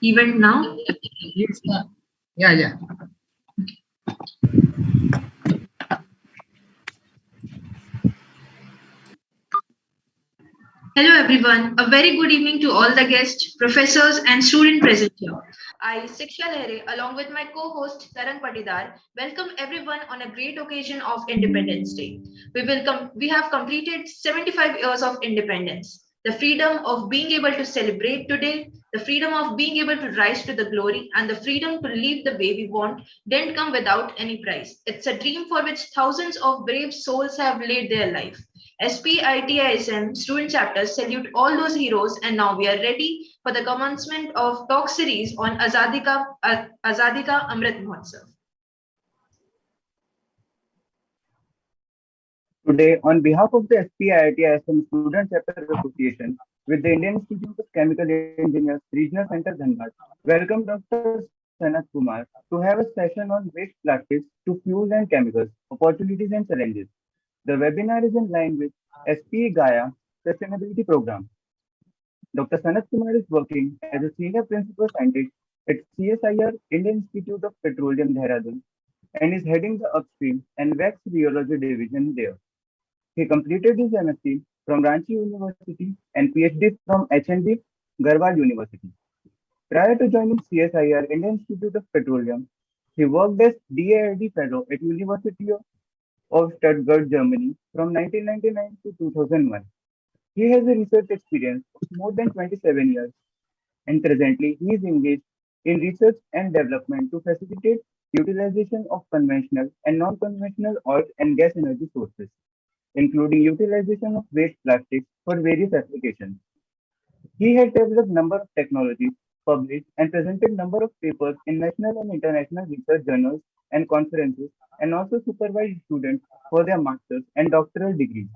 Event now? Yes, yeah. Hello everyone, a very good evening to all the guests, professors and students present here. I, Siksha Lehre, along with my co-host Tarang Patidar, welcome everyone on a great occasion of Independence Day. We have completed 75 years of independence. The freedom of being able to celebrate today, the freedom of being able to rise to the glory, and the freedom to live the way we want didn't come without any price. It's a dream for which thousands of brave souls have laid their life. SPI IIT student chapters salute all those heroes, and now we are ready for the commencement of talk series on Azadi Ka Amrit Mahotsav. Today, on behalf of the SPI IIT Student Chapter Association with the Indian Institute of Chemical Engineers, Regional Center Dhanbad, welcome Dr. Sanat Kumar to have a session on waste plastics to fuels and chemicals, opportunities and challenges. The webinar is in line with SPE Gaia Sustainability Program. Dr. Sanat Kumar is working as a senior principal scientist at CSIR Indian Institute of Petroleum Dehradun and is heading the upstream and wax rheology division there. He completed his MSc from Ranchi University and PhD from HND Garhwal University. Prior to joining CSIR Indian Institute of Petroleum, he worked as DAID Fellow at University of Stuttgart, Germany from 1999 to 2001. He has a research experience of more than 27 years and presently he is engaged in research and development to facilitate utilization of conventional and non-conventional oil and gas energy sources, including utilization of waste plastics for various applications. He has developed number of technologies, published and presented number of papers in national and international research journals and conferences, and also supervised students for their master's and doctoral degrees.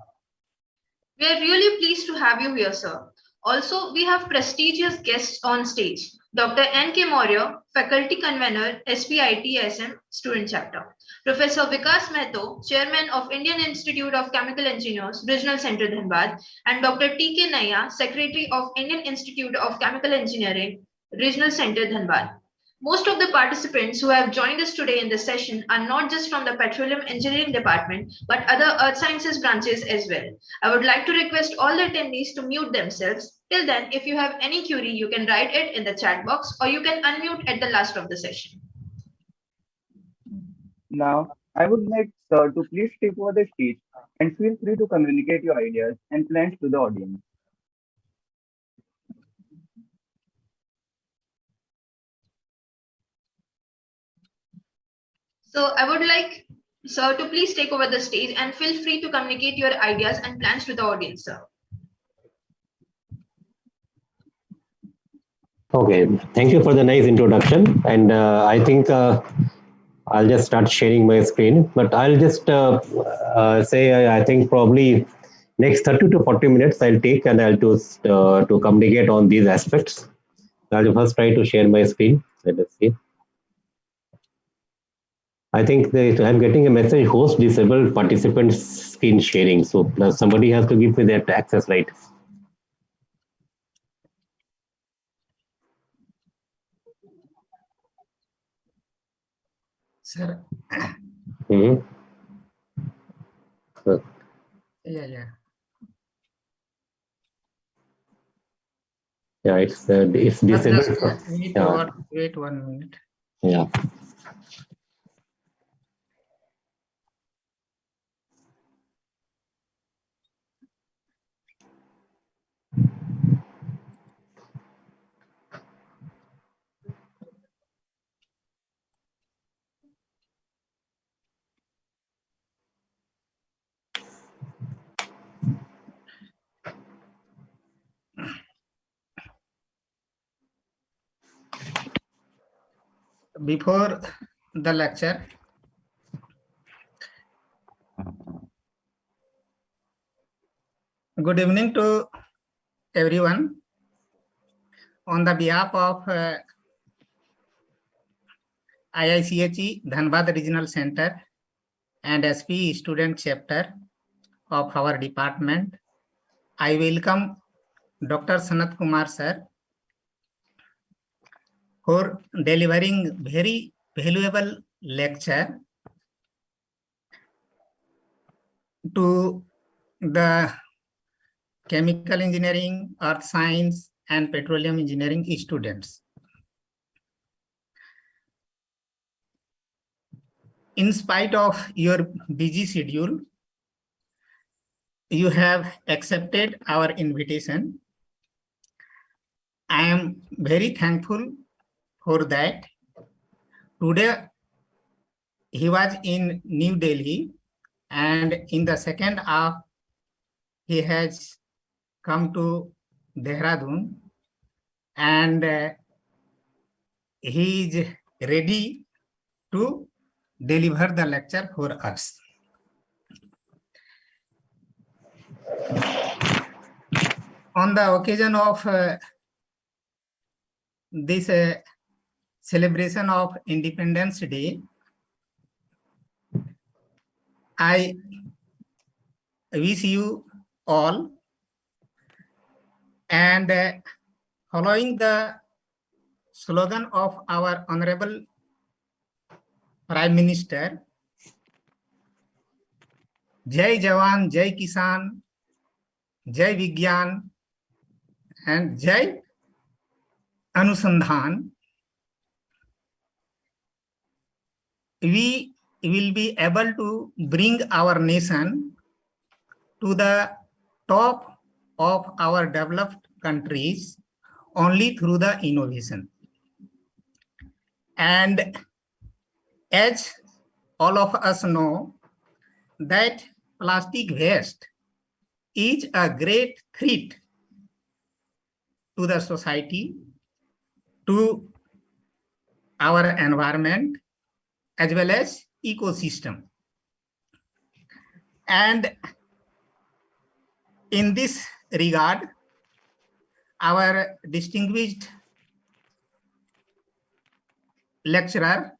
We are really pleased to have you here, sir. Also, we have prestigious guests on stage. Dr. N.K. Maurya, Faculty Convener, SPITSM Student Chapter. Professor Vikas Mehto, Chairman of Indian Institute of Chemical Engineers, Regional Center Dhanbad, and Dr. T.K. Naya, Secretary of Indian Institute of Chemical Engineering, Regional Center Dhanbad. Most of the participants who have joined us today in this session are not just from the Petroleum Engineering Department, but other Earth Sciences branches as well. I would like to request all the attendees to mute themselves. Till then, if you have any query, you can write it in the chat box or you can unmute at the last of the session. Now, I would like Sir to please take over the stage and feel free to communicate your ideas and plans to the audience. So I would like Sir to please take over the stage and feel free to communicate your ideas and plans to the audience, sir. Okay, thank you for the nice introduction. And I think I'll just start sharing my screen, but I'll just say I think probably next 30 to 40 minutes I'll take and I'll to communicate on these aspects. I'll first try to share my screen. Let us see. I think I'm getting a message, host disabled participants screen sharing. So somebody has to give me that access, right? Sir. Mm-hmm. Yeah. Yeah, it's disabled. Just wait 1 minute. Yeah. Before the lecture, good evening to everyone. On the behalf of IICHE Dhanbad Regional Center and SPE Student Chapter of our department, I welcome Dr. Sanat Kumar sir for delivering very valuable lecture to the chemical engineering, earth science, and petroleum engineering students. In spite of your busy schedule, you have accepted our invitation. I am very thankful for that. Today, he was in New Delhi, and in the second half, he has come to Dehradun, and he is ready to deliver the lecture for us. On the occasion of this celebration of Independence Day, I wish you all, and following the slogan of our Honorable Prime Minister, Jai Jawan, Jai Kisan, Jai Vigyan, and Jai Anusandhan, we will be able to bring our nation to the top of our developed countries only through the innovation. And as all of us know, that plastic waste is a great threat to the society, to our environment, as well as ecosystem. And in this regard, our distinguished lecturer,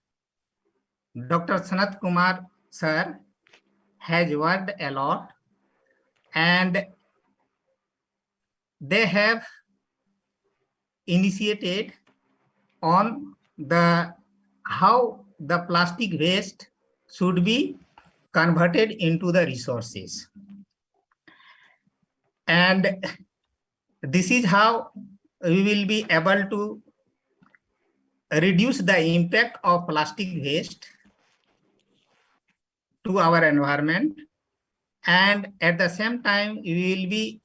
Dr. Sanat Kumar sir, has worked a lot, and they have initiated on the how the plastic waste should be converted into the resources. And this is how we will be able to reduce the impact of plastic waste to our environment, and at the same time we will be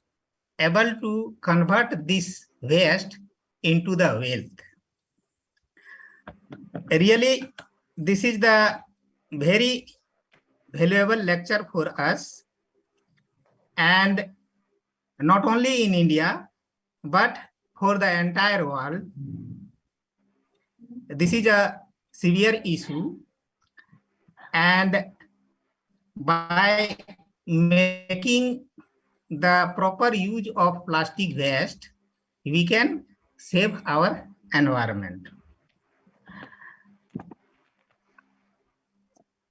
able to convert this waste into the wealth. Really, this is the very valuable lecture for us, and not only in India, but for the entire world. This is a severe issue, and by making the proper use of plastic waste, we can save our environment.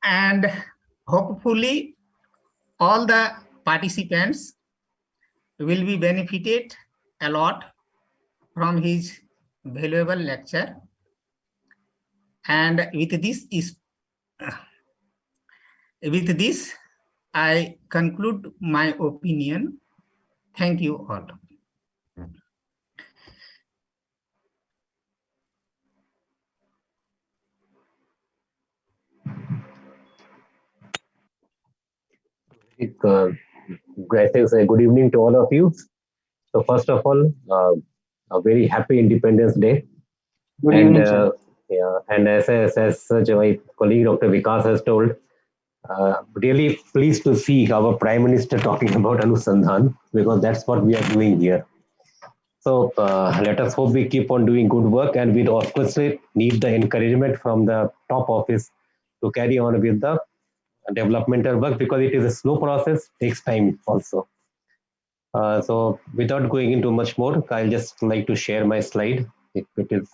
And hopefully all the participants will be benefited a lot from his valuable lecture. And with this, I conclude my opinion. Thank you all. Greetings and good evening to all of you. So first of all, a very happy Independence Day. Good evening, sir. Yeah, and as such, my colleague Dr. Vikas has told, really pleased to see our Prime Minister talking about Anusandhan, because that's what we are doing here. So let us hope we keep on doing good work, and we of course need the encouragement from the top office to carry on with the developmental work, because it is a slow process, takes time also. So without going into much more, I'll just like to share my slide. If it is,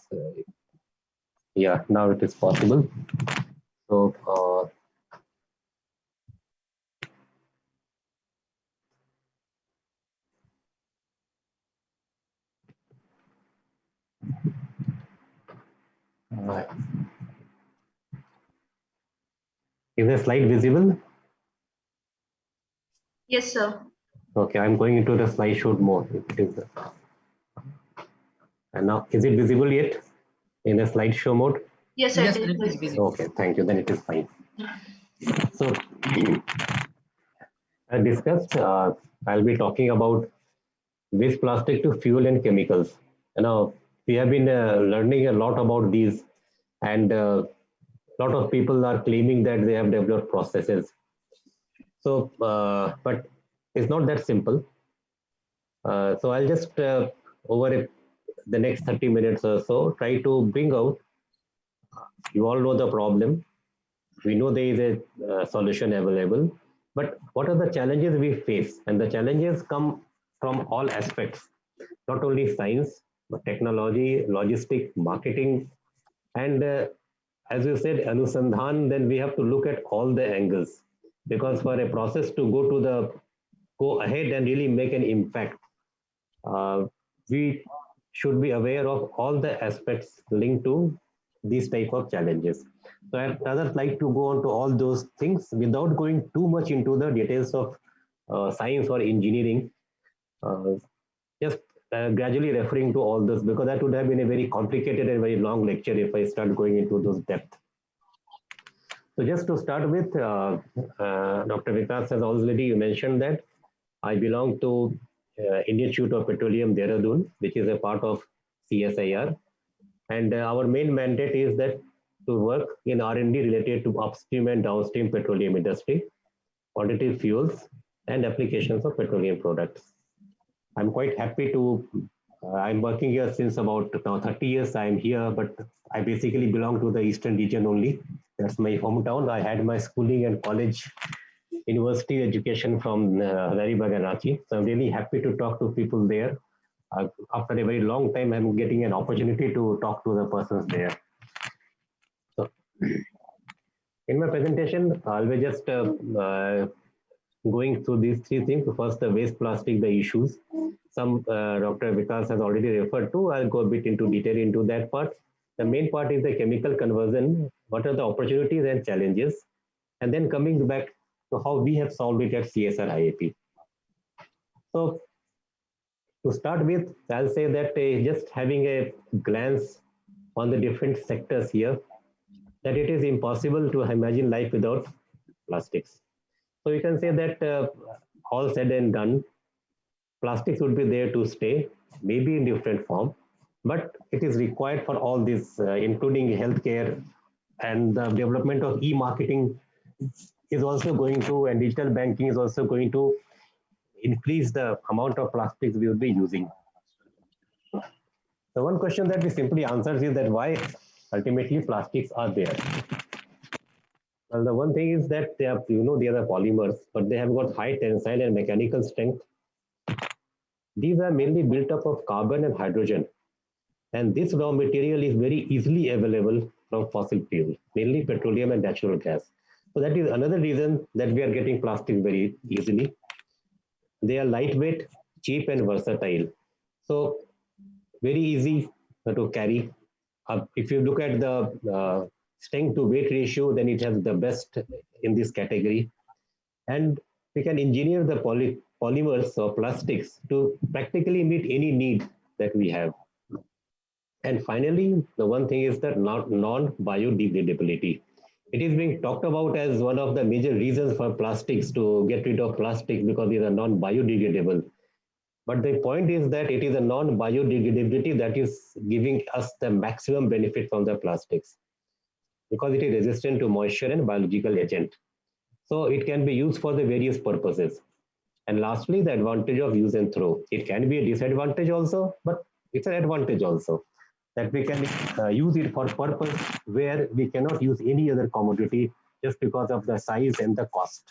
yeah, now it is possible. So Is the slide visible? Yes, sir. Okay, I'm going into the slideshow mode. It is, and now, is it visible yet in the slideshow mode? Yes, sir. Yes, It it is is visible. Okay, thank you. Then it is fine. So, I discussed, I'll be talking about waste plastic to fuel and chemicals. Now, we have been learning a lot about these, and a lot of people are claiming that they have developed processes. So, but it's not that simple. So I'll just over the next 30 minutes or so try to bring out. You all know the problem. We know there is a solution available, but what are the challenges we face? And the challenges come from all aspects, not only science, but technology, logistic, marketing, and as you said, Anusandhan, then we have to look at all the angles because for a process to go ahead and really make an impact, we should be aware of all the aspects linked to these type of challenges. So I'd rather like to go on to all those things without going too much into the details of science or engineering. Uh, just gradually referring to all this because that would have been a very complicated and very long lecture if I start going into those depth. So just to start with, Dr. Vikas has already mentioned that I belong to Indian Institute of Petroleum, Dehradun, which is a part of CSIR. And our main mandate is that to work in R&D related to upstream and downstream petroleum industry, alternative fuels, and applications of petroleum products. I'm quite happy to, I'm working here since about now 30 years. I'm here, but I basically belong to the eastern region only. That's my hometown. I had my schooling and college university education from Haribagh and Ranchi. So I'm really happy to talk to people there. After a very long time, I'm getting an opportunity to talk to the persons there. So in my presentation, I'll be just going through these three things. First, the waste plastic, the issues. Some Dr. Vikas has already referred to. I'll go a bit into detail into that part. The main part is the chemical conversion. What are the opportunities and challenges? And then coming back to how we have solved it at CSIR-IIP. So to start with, I'll say that just having a glance on the different sectors here, that it is impossible to imagine life without plastics. So you can say that all said and done, plastics would be there to stay, maybe in different form, but it is required for all this, including healthcare and the development of e-marketing is also going to, and digital banking is also going to increase the amount of plastics we will be using. The one question that we simply answer is that why ultimately plastics are there. Well, the one thing is that they are, they are the polymers, but they have got high tensile and mechanical strength. These are mainly built up of carbon and hydrogen. And this raw material is very easily available from fossil fuel, mainly petroleum and natural gas. So that is another reason that we are getting plastic very easily. They are lightweight, cheap, and versatile. So very easy to carry. If you look at the strength to weight ratio, then it has the best in this category. And we can engineer the polymers or plastics to practically meet any need that we have. And finally, the one thing is that non-biodegradability. It is being talked about as one of the major reasons for plastics to get rid of plastic because these are non-biodegradable. But the point is that it is a non-biodegradability that is giving us the maximum benefit from the plastics because it is resistant to moisture and biological agent. So it can be used for the various purposes. And lastly, the advantage of use and throw. It can be a disadvantage also, but it's an advantage also that we can use it for purpose where we cannot use any other commodity just because of the size and the cost.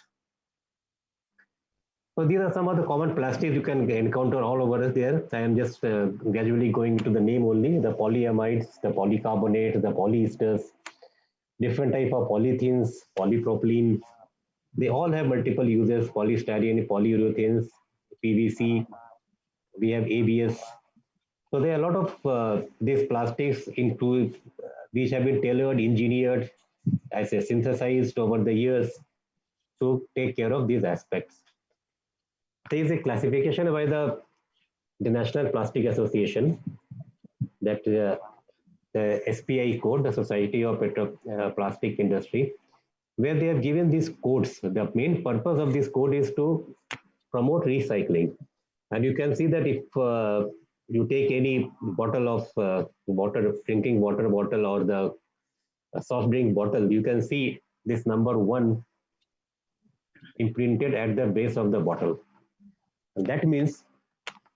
So these are some of the common plastics you can encounter all over there. I am just gradually going to the name only, the polyamides, the polycarbonates, the polyesters, different type of polythenes, polypropylene. They all have multiple uses, polystyrene, polyurethanes, PVC, we have ABS. So there are a lot of these plastics into which have been tailored, engineered, as a synthesized over the years to take care of these aspects. There is a classification by the National Plastic Association, that the SPI Code, the Society of Plastic Industry, where they have given these codes. The main purpose of this code is to promote recycling. And you can see that if you take any bottle of water, drinking water bottle, or the soft drink bottle, you can see this number 1 imprinted at the base of the bottle. And that means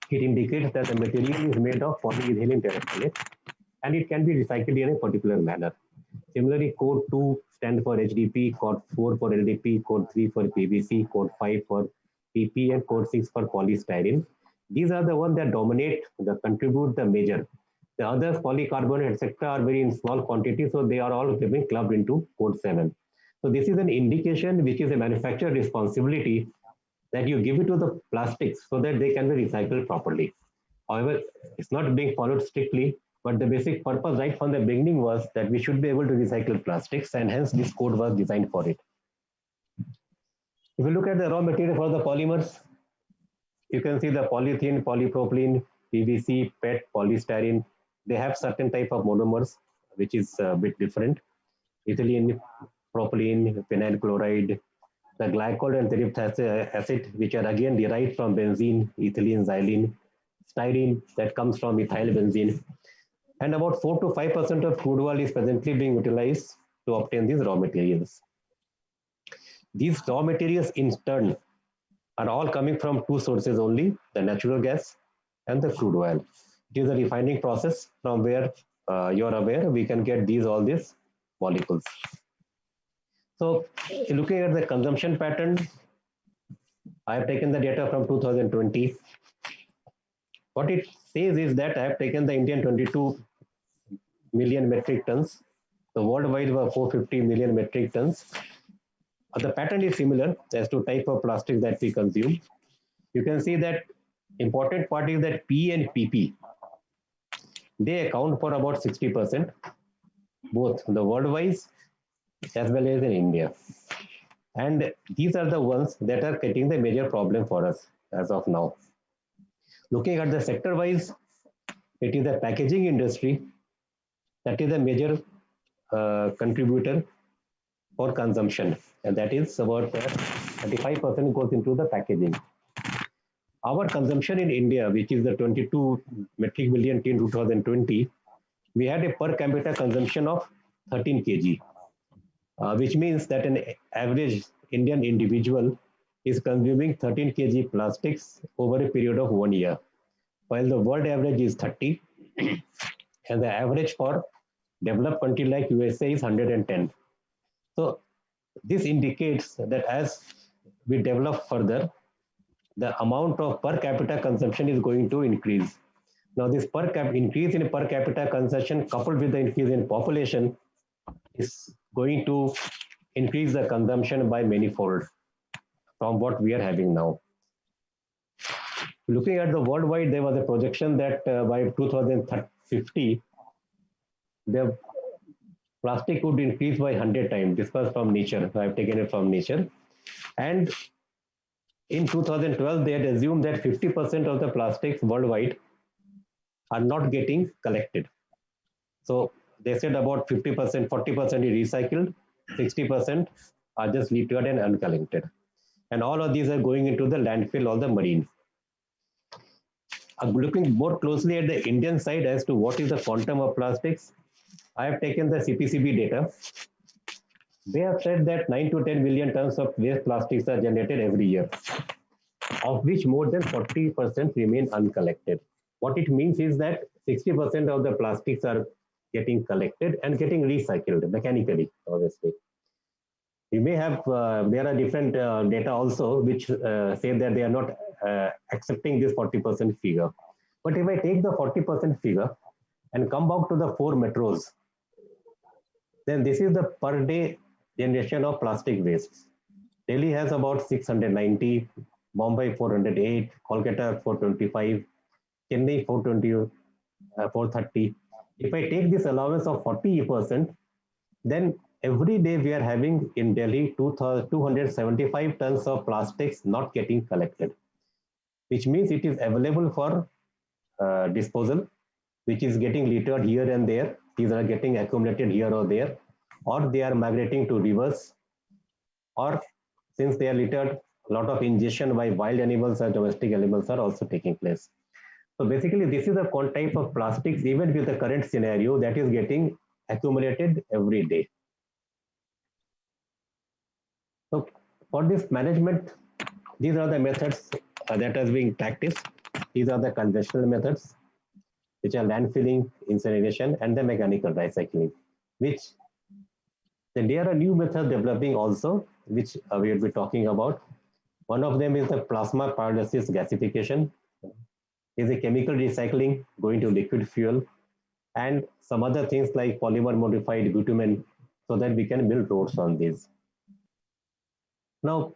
it indicates that the material is made of polyethylene terephthalate and it can be recycled in a particular manner. Similarly, code 2 stands for HDPE, code 4 for LDPE, code 3 for PVC, code 5 for PP, and code 6 for polystyrene. These are the ones that dominate, that contribute the major. The others, polycarbonate, etc., are very in small quantity, so they are all being clubbed into code 7. So this is an indication, which is a manufacturer responsibility, that you give it to the plastics so that they can be recycled properly. However, it's not being followed strictly, but the basic purpose right from the beginning was that we should be able to recycle plastics, and hence this code was designed for it. If you look at the raw material for the polymers, you can see the polyethylene, polypropylene, PVC, PET, polystyrene. They have certain type of monomers, which is a bit different. Ethylene, propylene, phenyl chloride, the glycol and terephthalic acid, which are again derived from benzene, ethylene, xylene, styrene that comes from ethyl benzene. And about 4 to 5% of crude oil is presently being utilized to obtain these raw materials. These raw materials in turn are all coming from 2 sources only, the natural gas and the crude oil. It is a refining process from where you're aware we can get all these molecules. So looking at the consumption pattern, I have taken the data from 2020. What it says is that I have taken the Indian 22 million metric tons. The worldwide were 450 million metric tons. The pattern is similar as to type of plastic that we consume. You can see that important part is that P and PP, they account for about 60%, both the worldwide as well as in India. And these are the ones that are getting the major problem for us as of now. Looking at the sector wise, it is the packaging industry that is a major contributor for consumption, and that is about 35% goes into the packaging. Our consumption in India, which is the 22 metric million in 2020, we had a per capita consumption of 13 kg, which means that an average Indian individual is consuming 13 kg plastics over a period of 1 year, while the world average is 30, and the average for developed country like USA is 110. So this indicates that as we develop further, the amount of per capita consumption is going to increase. Now, this increase in per capita consumption coupled with the increase in population is going to increase the consumption by manyfold from what we are having now. Looking at the worldwide, there was a projection that by 2050, the plastic would increase by 100 times. This was from Nature. So I've taken it from Nature. And in 2012, they had assumed that 50% of the plastics worldwide are not getting collected. So they said about 50%, 40% is recycled, 60% are just littered and uncollected. And all of these are going into the landfill or the marine. I'm looking more closely at the Indian side as to what is the quantum of plastics. I have taken the CPCB data. They have said that 9 to 10 million tons of waste plastics are generated every year, of which more than 40% remain uncollected. What it means is that 60% of the plastics are getting collected and getting recycled mechanically, obviously. You may have, there are different data also which say that they are not accepting this 40% figure. But if I take the 40% figure and come back to the 4 metros, then this is the per day generation of plastic waste. Delhi has about 690, Bombay 408, Kolkata 425, Chennai 420, 430, If I take this allowance of 40%, then every day we are having in Delhi 275 tons of plastics not getting collected, which means it is available for disposal, which is getting littered here and there. These are getting accumulated here or there, or they are migrating to rivers, or since they are littered, a lot of ingestion by wild animals or domestic animals are also taking place. So basically, this is a type of plastics, even with the current scenario, that is getting accumulated every day. So for this management, these are the methods that are being practiced. These are the conventional methods, which are landfilling, incineration, and the mechanical recycling, which then there are new methods developing also, which we will be talking about. One of them is the plasma pyrolysis gasification, is a chemical recycling going to liquid fuel, and some other things like polymer modified bitumen, so that we can build roads on these. Now,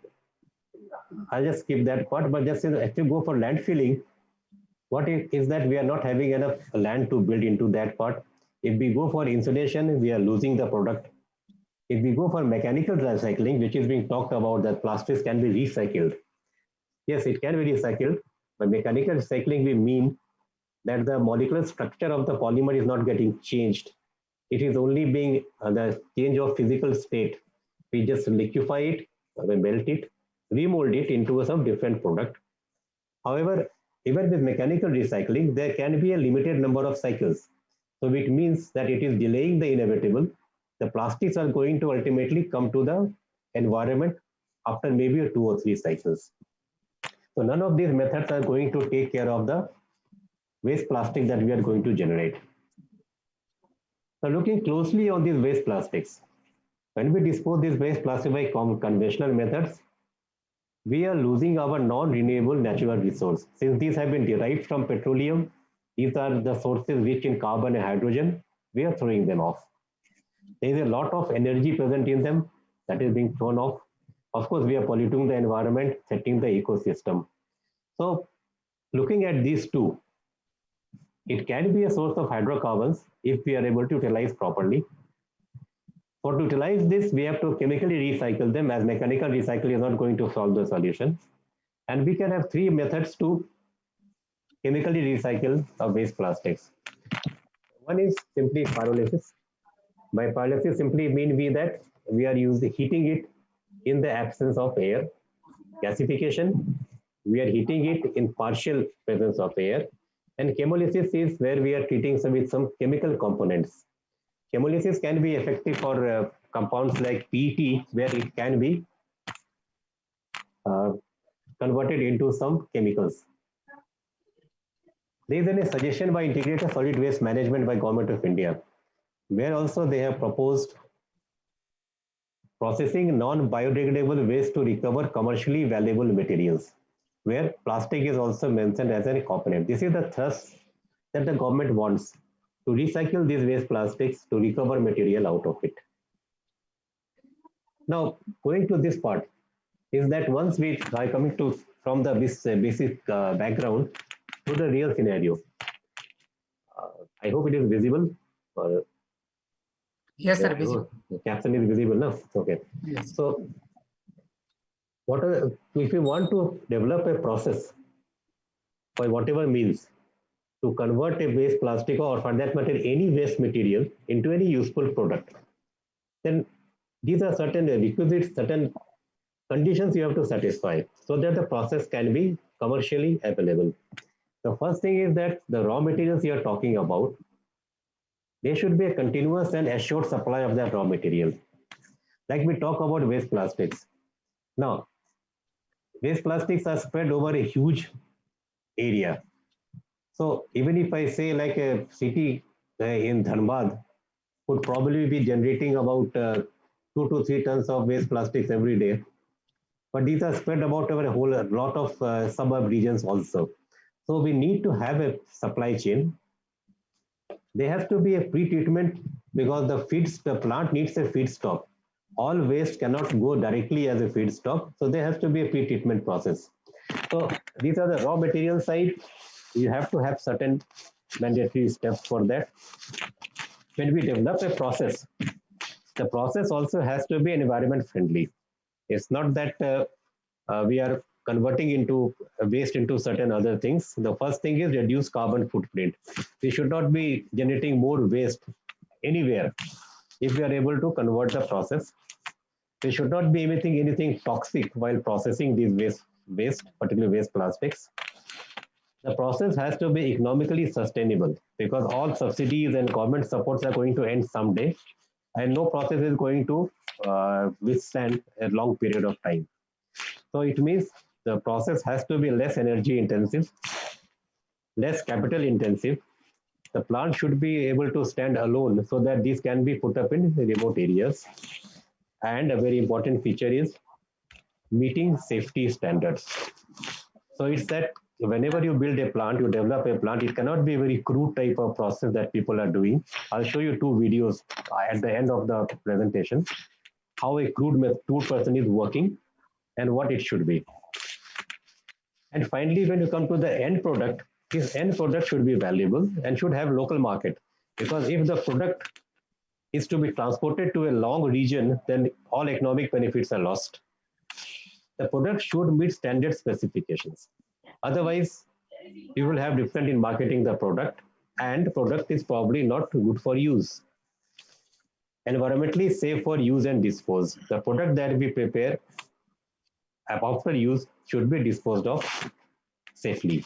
I'll just skip that part, but just if you go for landfilling, what is that we are not having enough land to build into that part. If we go for insulation, we are losing the product. If we go for mechanical recycling, which is being talked about, that plastics can be recycled. Yes, it can be recycled. By mechanical recycling, we mean that the molecular structure of the polymer is not getting changed. It is only being the change of physical state. We just liquefy it, we melt it, remold it into some different product. However, even with mechanical recycling, there can be a limited number of cycles. So it means that it is delaying the inevitable. The plastics are going to ultimately come to the environment after maybe 2 or 3 cycles. So none of these methods are going to take care of the waste plastic that we are going to generate. So looking closely on these waste plastics, when we dispose these waste plastic by conventional methods, we are losing our non-renewable natural resource. Since these have been derived from petroleum, these are the sources rich in carbon and hydrogen, we are throwing them off. There is a lot of energy present in them that is being thrown off. Of course, we are polluting the environment, setting the ecosystem. So looking at these two, it can be a source of hydrocarbons if we are able to utilize properly. For to utilize this, we have to chemically recycle them, as mechanical recycle is not going to solve the solution. And we can have 3 methods to chemically recycle waste plastics. One is simply pyrolysis. By pyrolysis simply mean that we are heating it in the absence of air. Gasification, we are heating it in partial presence of air. And chemolysis is where we are treating with some chemical components. Chemolysis can be effective for compounds like PET, where it can be converted into some chemicals. There is a suggestion by Integrated Solid Waste Management by Government of India, where also they have proposed processing non-biodegradable waste to recover commercially valuable materials, where plastic is also mentioned as a component. This is the thrust that the government wants, to recycle these waste plastics to recover material out of it. Now, going to this part, is that once we are coming to from the basic background to the real scenario. I hope it is visible. Yes, sir. Visible. The caption is visible now. Okay. Yes. So, if you want to develop a process by whatever means to convert a waste plastic, or for that matter any waste material, into any useful product, then these are certain requisites, certain conditions you have to satisfy so that the process can be commercially available. The first thing is that the raw materials you are talking about, there should be a continuous and assured supply of that raw material. Like we talk about waste plastics. Now, waste plastics are spread over a huge area. So even if I say like a city in Dhanbad would probably be generating about 2 to 3 tons of waste plastics every day, but these are spread about over a whole lot of suburb regions also. So we need to have a supply chain. There has to be a pre-treatment, because the plant needs a feedstock. All waste cannot go directly as a feedstock, so there has to be a pre-treatment process. So these are the raw material side. You have to have certain mandatory steps for that. When we develop a process, the process also has to be environment friendly. It's not that we are converting into waste into certain other things. The first thing is reduce carbon footprint. We should not be generating more waste anywhere if we are able to convert the process. We should not be emitting anything toxic while processing these waste, particularly waste plastics. The process has to be economically sustainable because all subsidies and government supports are going to end someday, and no process is going to withstand a long period of time. So it means the process has to be less energy intensive, less capital intensive. The plant should be able to stand alone so that these can be put up in remote areas. And a very important feature is meeting safety standards. So it's that whenever you build a plant, you develop a plant, it cannot be a very crude type of process that people are doing. I'll show you two videos at the end of the presentation, how a crude person is working and what it should be. And finally, when you come to the end product, this end product should be valuable and should have local market. Because if the product is to be transported to a long region, then all economic benefits are lost. The product should meet standard specifications. Otherwise, you will have different in marketing the product, and the product is probably not good for use. Environmentally safe for use and dispose. The product that we prepare after use should be disposed of safely.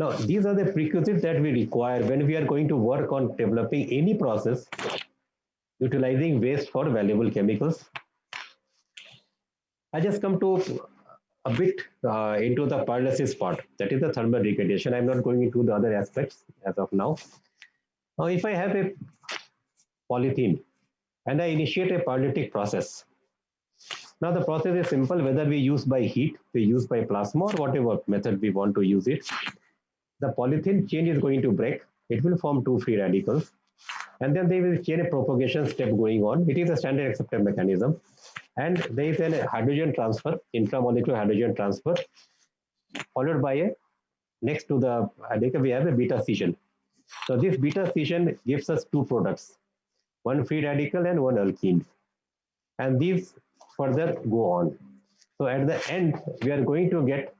Now, these are the prerequisites that we require when we are going to work on developing any process utilizing waste for valuable chemicals. I just come to a bit into the pyrolysis part, that is the thermal degradation. I'm not going into the other aspects as of now. Now, if I have a polythene and I initiate a pyrolytic process, now the process is simple, whether we use by heat, we use by plasma, or whatever method we want to use it. The polythene chain is going to break. It will form two free radicals. And then there is a chain propagation step going on. It is a standard accepted mechanism. And there is a hydrogen transfer, intramolecular hydrogen transfer, followed by a next to the, we have a beta scission. So this beta scission gives us two products, one free radical and one alkene. And these further go on. So at the end, we are going to get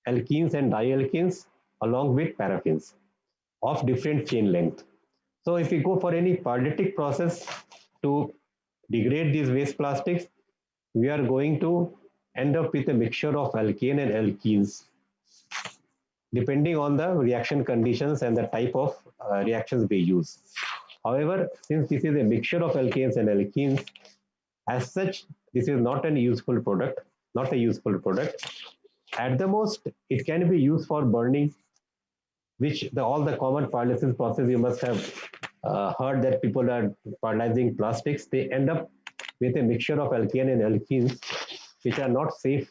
alkenes and dialkenes along with paraffins of different chain length. So if we go for any pyrolytic process to degrade these waste plastics, we are going to end up with a mixture of alkane and alkenes, depending on the reaction conditions and the type of reactions we use. However, since this is a mixture of alkanes and alkenes, as such, this is not a useful product, At the most, it can be used for burning, which all the common pyrolysis process you must have heard that people are pyrolyzing plastics. They end up with a mixture of alkane and alkenes, which are not safe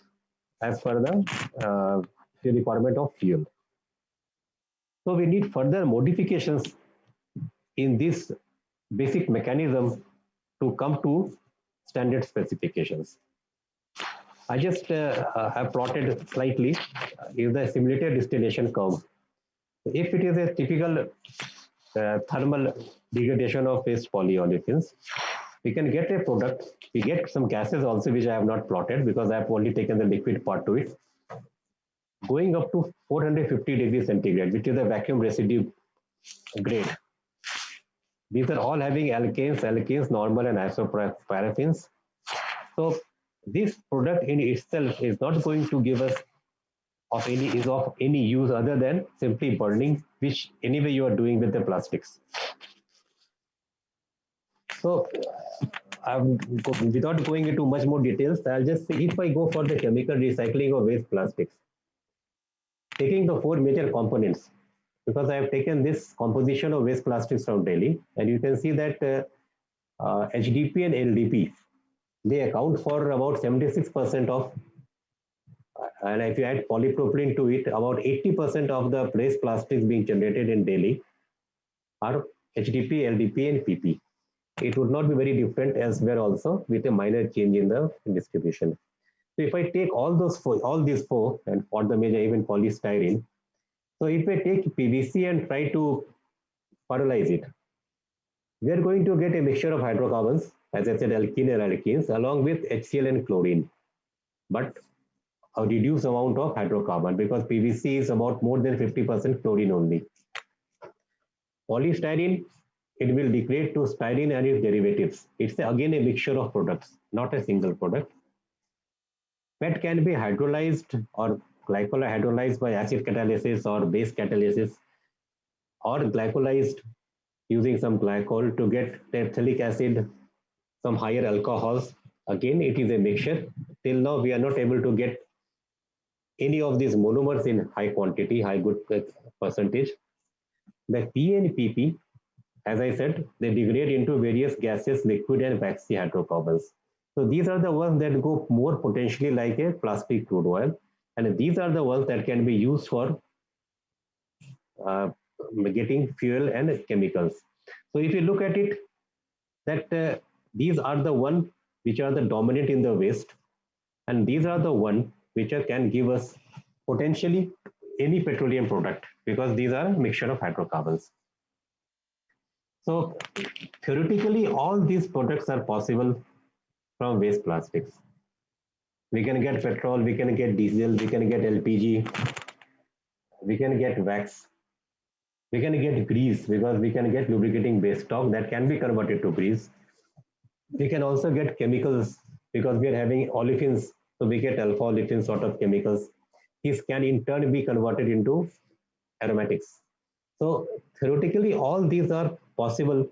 as per the requirement of fuel. So we need further modifications in this basic mechanism to come to standard specifications. I just have plotted slightly is the simulated distillation curve. If it is a typical thermal degradation of waste polyolefins, we can get a product. We get some gases also, which I have not plotted because I have only taken the liquid part to it, going up to 450 degrees centigrade, which is a vacuum residue grade. These are all having alkanes, normal and isoparaffins. So this product in itself is not going to give us of any use other than simply burning, which anyway you are doing with the plastics. So without going into much more details, I'll just say if I go for the chemical recycling of waste plastics, taking the four major components, because I have taken this composition of waste plastics from Delhi, and you can see that HDPE and LDPE, they account for about 76% of, and if you add polypropylene to it, about 80% of the waste plastics being generated in Delhi are HDPE, LDPE, and PP. It would not be very different elsewhere also, with a minor change in the distribution. So if I take all these four, and for the major, even polystyrene, So if we take PVC and try to pyrolyze it, we are going to get a mixture of hydrocarbons, as I said, alkene and alkenes, along with HCl and chlorine, but a reduced amount of hydrocarbon, because PVC is about more than 50% chlorine only. Polystyrene, it will degrade to styrene and its derivatives. It's again a mixture of products, not a single product. PET can be hydrolyzed or glycol hydrolyzed by acid catalysis or base catalysis, or glycolized using some glycol to get terephthalic acid, some higher alcohols. Again, it is a mixture. Till now, we are not able to get any of these monomers in high quantity, high good percentage. The P and PP, as I said, they degrade into various gases, liquid and waxy hydrocarbons. So these are the ones that go more potentially like a plastic crude oil. And these are the ones that can be used for getting fuel and chemicals. So if you look at it, that these are the one which are the dominant in the waste, and these are the one which can give us potentially any petroleum product, because these are a mixture of hydrocarbons. So theoretically, all these products are possible from waste plastics. We can get petrol, we can get diesel, we can get LPG, we can get wax, we can get grease, because we can get lubricating base stock that can be converted to grease. We can also get chemicals, because we are having olefins, so we get alpha olefin sort of chemicals. These can in turn be converted into aromatics. So theoretically, all these are possible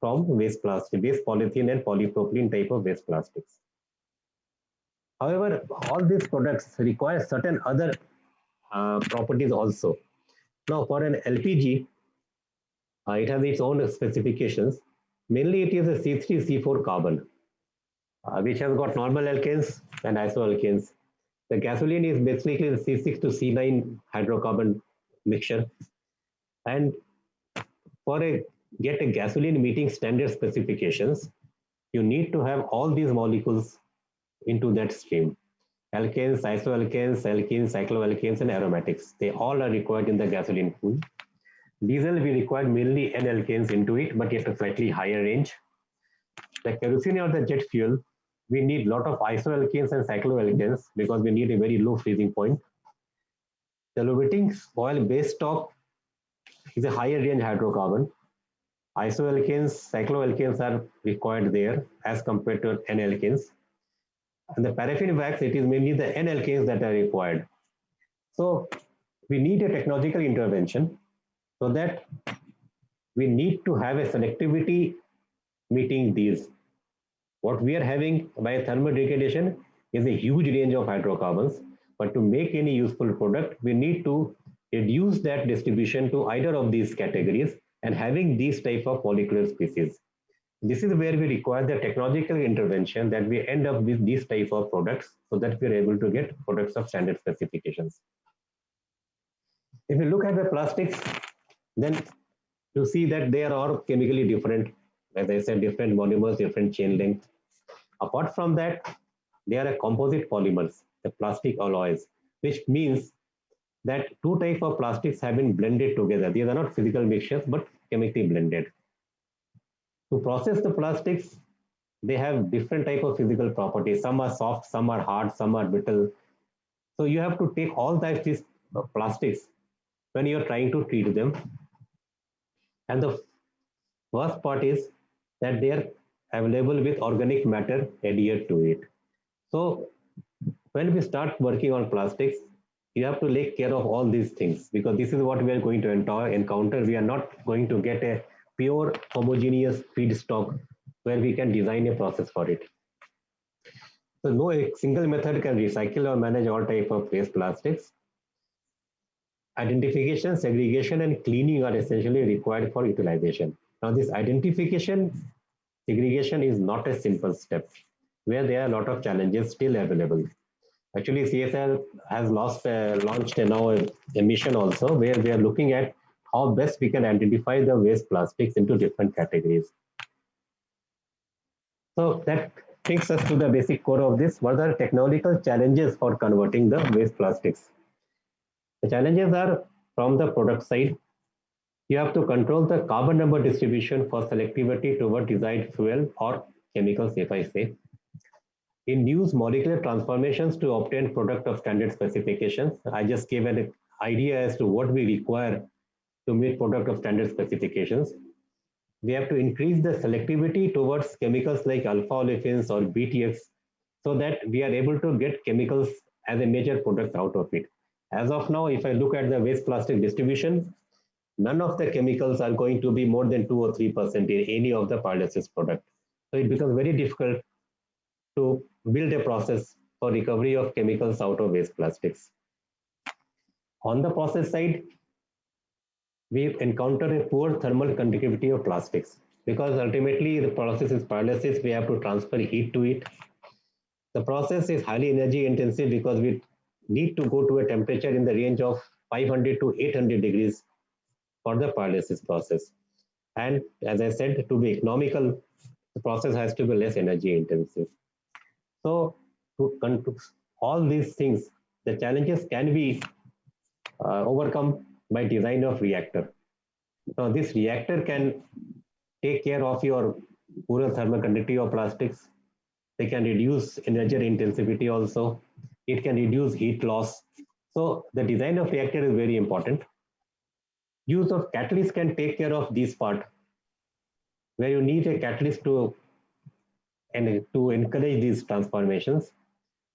from waste plastic, waste polythene and polypropylene type of waste plastics. However, all these products require certain other properties also. Now, for an LPG, it has its own specifications. Mainly, it is a C3C4 carbon, which has got normal alkanes and isoalkanes. The gasoline is basically the C6 to C9 hydrocarbon mixture. And for get a gasoline meeting standard specifications, you need to have all these molecules into that stream. Alkanes, isoalkanes, alkenes, cycloalkanes, and aromatics. They all are required in the gasoline pool. Diesel, we require mainly N-alkanes into it, but at a slightly higher range. The kerosene or the jet fuel, we need a lot of isoalkanes and cycloalkanes, because we need a very low freezing point. The lubricating oil base stock is a higher range hydrocarbon. Isoalkanes, cycloalkanes are required there as compared to N-alkanes. And the paraffin wax, it is mainly the N-alkanes that are required. So we need a technological intervention, so that we need to have a selectivity meeting these. What we are having by thermal degradation is a huge range of hydrocarbons, but to make any useful product, we need to reduce that distribution to either of these categories and having these type of molecular species. This is where we require the technological intervention, that we end up with these type of products, so that we are able to get products of standard specifications. If you look at the plastics, then you see that they are all chemically different. As I said, different monomers, different chain length. Apart from that, they are a composite polymers, the plastic alloys, which means that two types of plastics have been blended together. These are not physical mixtures, but chemically blended. To process the plastics, they have different type of physical properties. Some are soft, some are hard, some are brittle. So you have to take all these plastics when you're trying to treat them. And the first part is that they are available with organic matter adhered to it. So when we start working on plastics, you have to take care of all these things, because this is what we are going to encounter. We are not going to get a pure homogeneous feedstock where we can design a process for it. So no single method can recycle or manage all type of waste plastics. Identification, segregation, and cleaning are essentially required for utilization. Now, this identification, segregation is not a simple step, where there are a lot of challenges still available. Actually, CSIR has launched now a mission also, where we are looking at how best we can identify the waste plastics into different categories. So that takes us to the basic core of this. What are technological challenges for converting the waste plastics? The challenges are from the product side, you have to control the carbon number distribution for selectivity toward desired fuel or chemicals, if I say. Induce molecular transformations to obtain product of standard specifications. I just gave an idea as to what we require to meet product of standard specifications. We have to increase the selectivity towards chemicals like alpha olefins or BTX so that we are able to get chemicals as a major product out of it. As of now, if I look at the waste plastic distribution, none of the chemicals are going to be more than 2 or 3% in any of the pyrolysis product. So it becomes very difficult to build a process for recovery of chemicals out of waste plastics. On the process side, we encounter a poor thermal conductivity of plastics because ultimately the process is pyrolysis, we have to transfer heat to it. The process is highly energy intensive because we need to go to a temperature in the range of 500 to 800 degrees for the pyrolysis process. And as I said, to be economical, the process has to be less energy intensive. So to all these things, the challenges can be overcome by design of reactor. Now this reactor can take care of your poor thermal conductivity of plastics. They can reduce energy intensity also. It can reduce heat loss. So the design of reactor is very important. Use of catalyst can take care of this part, where you need a catalyst to encourage these transformations.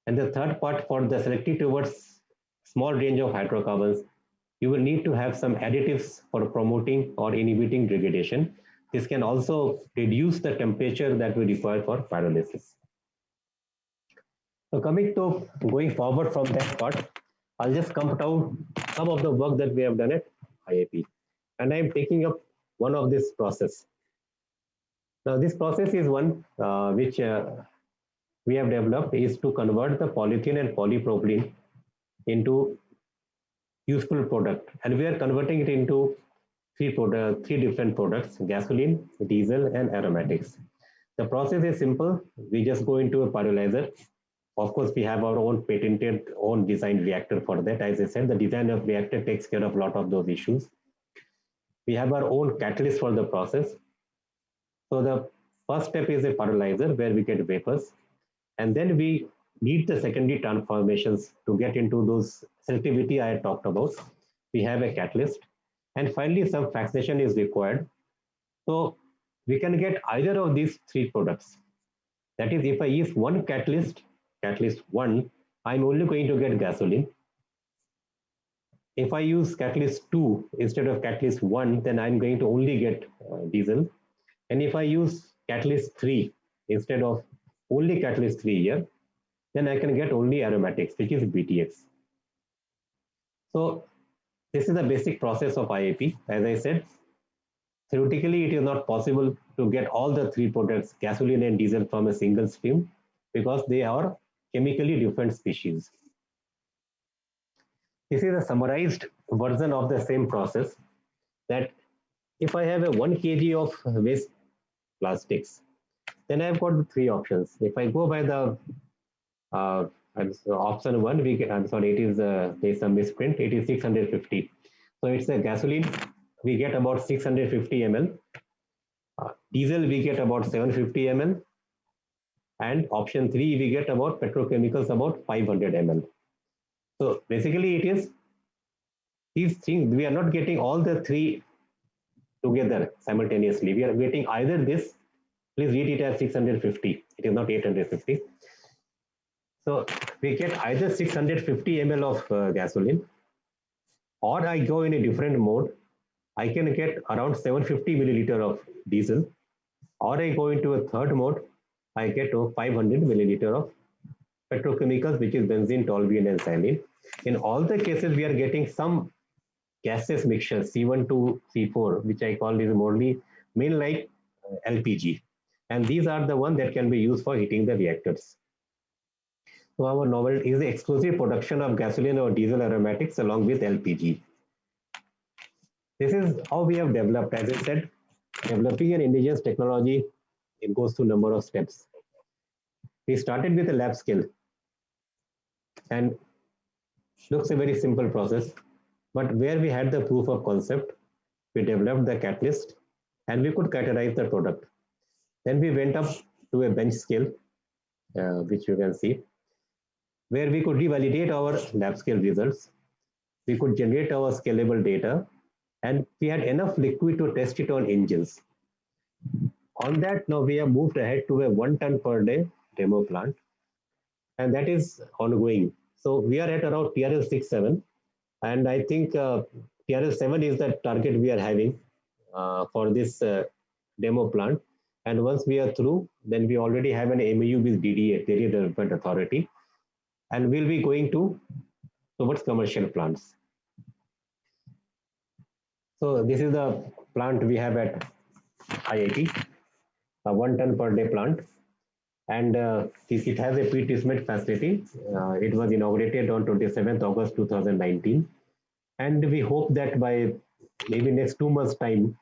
And the third part, for the selective towards small range of hydrocarbons, you will need to have some additives for promoting or inhibiting degradation. This can also reduce the temperature that we require for pyrolysis. So coming to going forward from that part, I'll just come down some of the work that we have done at IIP. And I'm taking up one of this process. Now this process is one which we have developed is to convert the polythene and polypropylene into useful product. And we are converting it into three different products: gasoline, diesel, and aromatics. The process is simple. We just go into a pyrolyzer. Of course, we have our own patented, own designed reactor for that. As I said, the design of reactor takes care of a lot of those issues. We have our own catalyst for the process. So the first step is a pyrolyzer where we get vapors. And then we need the secondary transformations to get into those selectivity I talked about. We have a catalyst. And finally, some fractionation is required. So we can get either of these three products. That is, if I use one catalyst 1, I'm only going to get gasoline. If I use catalyst 2 instead of catalyst 1, then I'm going to only get diesel. And if I use catalyst 3 instead of only catalyst 3 here, then I can get only aromatics, which is BTX. So this is the basic process of IIP. As I said, theoretically, it is not possible to get all the three products, gasoline and diesel, from a single stream because they are chemically different species. This is a summarized version of the same process, that if I have a 1 kg of waste plastics, then I've got the three options. If I go by the option 1, we get, I'm sorry, it is there's some misprint. It is 650. So it's a gasoline. We get about 650 ml. Diesel we get about 750 ml. And option 3 we get about petrochemicals about 500 ml. So basically it is these things, we are not getting all the three together simultaneously. We are getting either this, please read it as 650, it is not 850. So we get either 650 ml of gasoline, or I go in a different mode. I can get around 750 milliliter of diesel, or I go into a third mode. I get 500 milliliter of petrochemicals, which is benzene, toluene, and xylene. In all the cases, we are getting some gaseous mixture, C1 to C4, which I call is mainly like LPG. And these are the ones that can be used for heating the reactors. So our novel is the exclusive production of gasoline or diesel aromatics along with LPG. This is how we have developed. As I said, developing an indigenous technology, it goes through a number of steps. We started with a lab scale, and looks a very simple process. But where we had the proof of concept, we developed the catalyst and we could categorize the product. Then we went up to a bench scale, which you can see, where we could revalidate our lab scale results. We could generate our scalable data, and we had enough liquid to test it on engines. On that, now we have moved ahead to a 1 ton per day demo plant, and that is ongoing. So we are at around TRL 6-7, and I think TRL 7 is the target we are having for this demo plant. And once we are through, then we already have an MOU with DDA, Dairy Development Authority, and we'll be going towards commercial plants. So this is the plant we have at IIT, a 1 ton per day plant, and it has a pre-treatment facility. It was inaugurated on 27th August 2019, and we hope that by maybe next 2 months' time,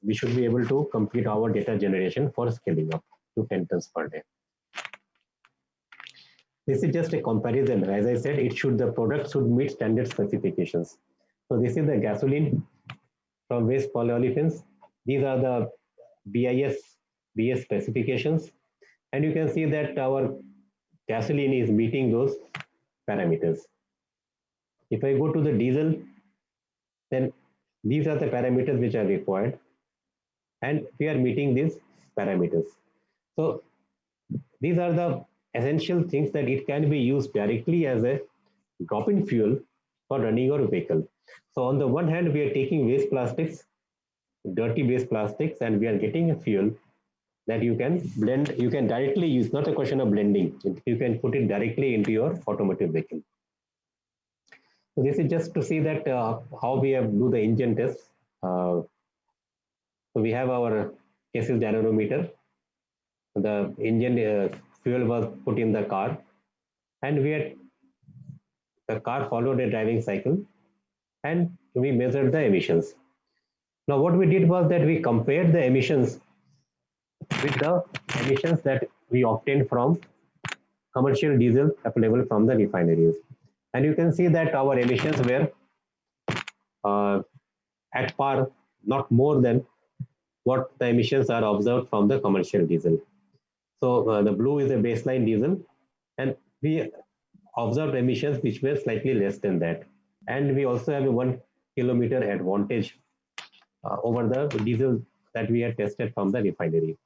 we should be able to complete our data generation for scaling up to 10 tons per day. This is just a comparison. As I said, the product should meet standard specifications. So this is the gasoline from waste polyolefins. These are the BS specifications. And you can see that our gasoline is meeting those parameters. If I go to the diesel, then these are the parameters which are required. And we are meeting these parameters. So these are the essential things that it can be used directly as a drop-in fuel for running your vehicle. So on the one hand, we are taking waste plastics, dirty waste plastics, and we are getting a fuel that you can blend, you can directly use, not a question of blending, you can put it directly into your automotive vehicle. So this is just to see that how we have do the engine tests. So we have our cases dynamometer. The engine fuel was put in the car, and the car followed a driving cycle, and we measured the emissions. Now what we did was that we compared the emissions with the emissions that we obtained from commercial diesel available from the refineries. And you can see that our emissions were at par, not more than what the emissions are observed from the commercial diesel. So the blue is a baseline diesel, and we observed emissions which were slightly less than that. And we also have a 1 kilometer advantage over the diesel that we had tested from the refinery.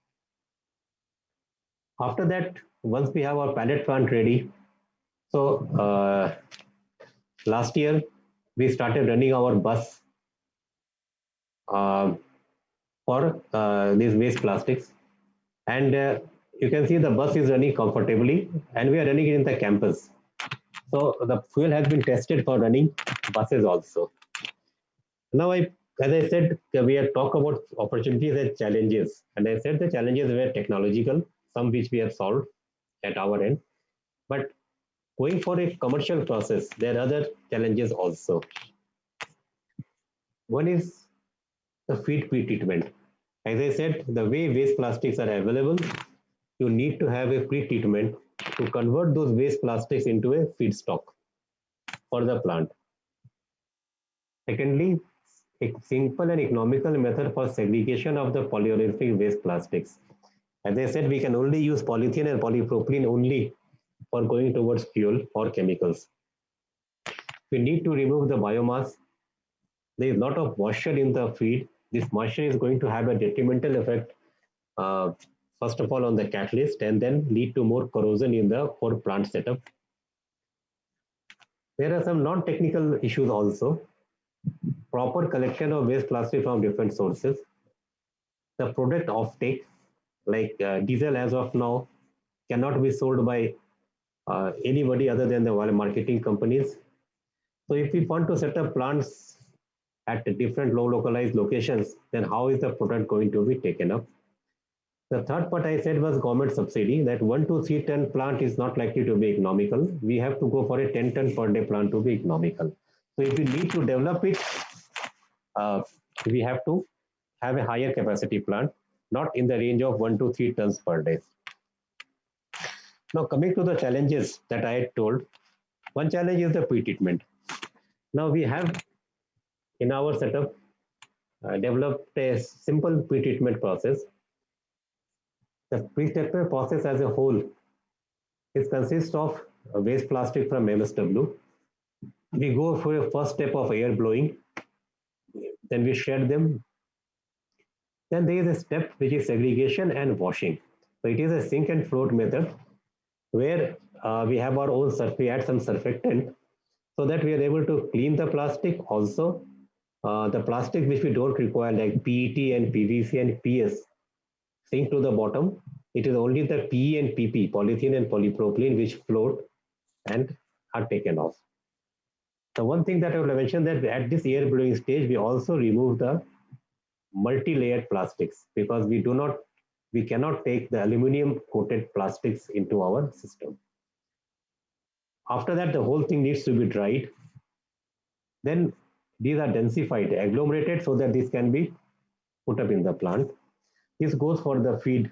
After that, once we have our pilot plant ready, so last year we started running our bus for these waste plastics, and you can see the bus is running comfortably, and we are running it in the campus. So the fuel has been tested for running buses also. Now, as I said, we have talked about opportunities and challenges, and I said the challenges were technological, some which we have solved at our end, but going for a commercial process, there are other challenges also. One is the feed pre-treatment. As I said, the way waste plastics are available, you need to have a pre-treatment to convert those waste plastics into a feedstock for the plant. Secondly, a simple and economical method for segregation of the polyolefin waste plastics. As I said, we can only use polythene and polypropylene only for going towards fuel or chemicals. We need to remove the biomass. There is a lot of moisture in the feed. This moisture is going to have a detrimental effect, first of all on the catalyst, and then lead to more corrosion in the whole plant setup. There are some non-technical issues also. Proper collection of waste plastic from different sources. The product offtake, like diesel as of now, cannot be sold by anybody other than the marketing companies. So if we want to set up plants at different low localized locations, then how is the product going to be taken up? The third part I said was government subsidy, that 1 to 3 ton plant is not likely to be economical. We have to go for a 10 ton per day plant to be economical. So if we need to develop it, we have to have a higher capacity plant, not in the range of 1 to 3 tons per day. Now coming to the challenges that I had told, one challenge is the pre-treatment. Now we have in our setup, developed a simple pre-treatment process. The pre-treatment process as a whole is consists of waste plastic from MSW. We go for a first step of air blowing, then we shed them. Then there is a step which is segregation and washing. So it is a sink and float method where we have our own we add some surfactant so that we are able to clean the plastic. Also, the plastic which we don't require like PET and PVC and PS sink to the bottom. It is only the PE and PP, polythene and polypropylene, which float and are taken off. The one thing that I will mention that at this air blowing stage, we also remove the multi-layered plastics because we cannot take the aluminum coated plastics into our system. After that, the whole thing needs to be dried. Then these are densified, agglomerated so that this can be put up in the plant. This goes for the feed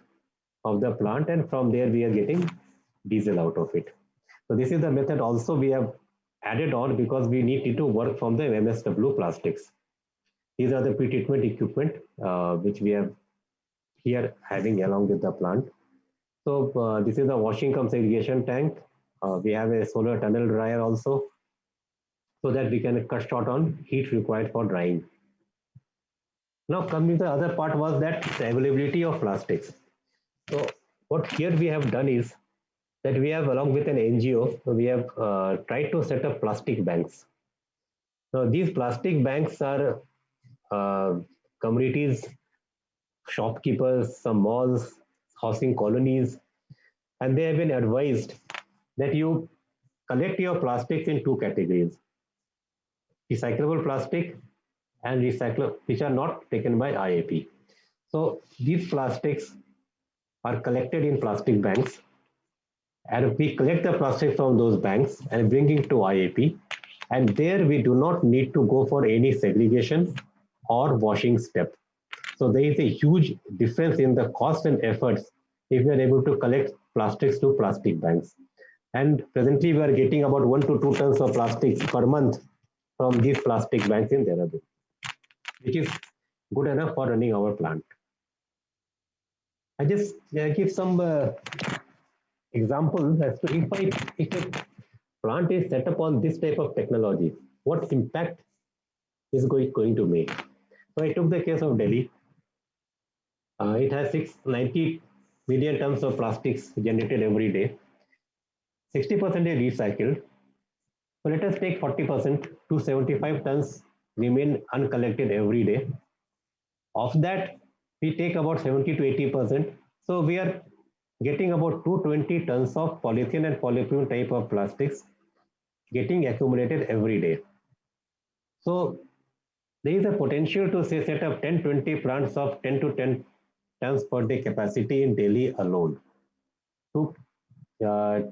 of the plant, and from there we are getting diesel out of it. So this is the method also we have added on because we need to work from the MSW plastics. These are the pre-treatment equipment which we have here having along with the plant. So this is the washing cum segregation tank. We have a solar tunnel dryer also so that we can cut short on heat required for drying. Now coming to the other part was that the availability of plastics. So what here we have done is that we have along with an NGO, we have tried to set up plastic banks. Now these plastic banks are communities, shopkeepers, some malls, housing colonies, and they have been advised that you collect your plastics in two categories: recyclable plastic and recyclable, which are not taken by IIP. So these plastics are collected in plastic banks, and we collect the plastic from those banks and bring it to IIP. And there we do not need to go for any segregation or washing step. So there is a huge difference in the cost and efforts if we are able to collect plastics to plastic banks. And presently we are getting about 1 to 2 tons of plastics per month from these plastic banks in Dhanbad, which is good enough for running our plant. I just give some examples as to if a plant is set up on this type of technology, what impact is going to make. So I took the case of Delhi. It has 690 million tons of plastics generated every day. 60% is recycled. So let us take 40%, 275 tons remain uncollected every day. Of that, we take about 70 to 80%. So we are getting about 220 tons of polythene and polypropylene type of plastics getting accumulated every day. So there is a potential to say set up 10-20 plants of 10 to 10 tons per day capacity in Delhi alone to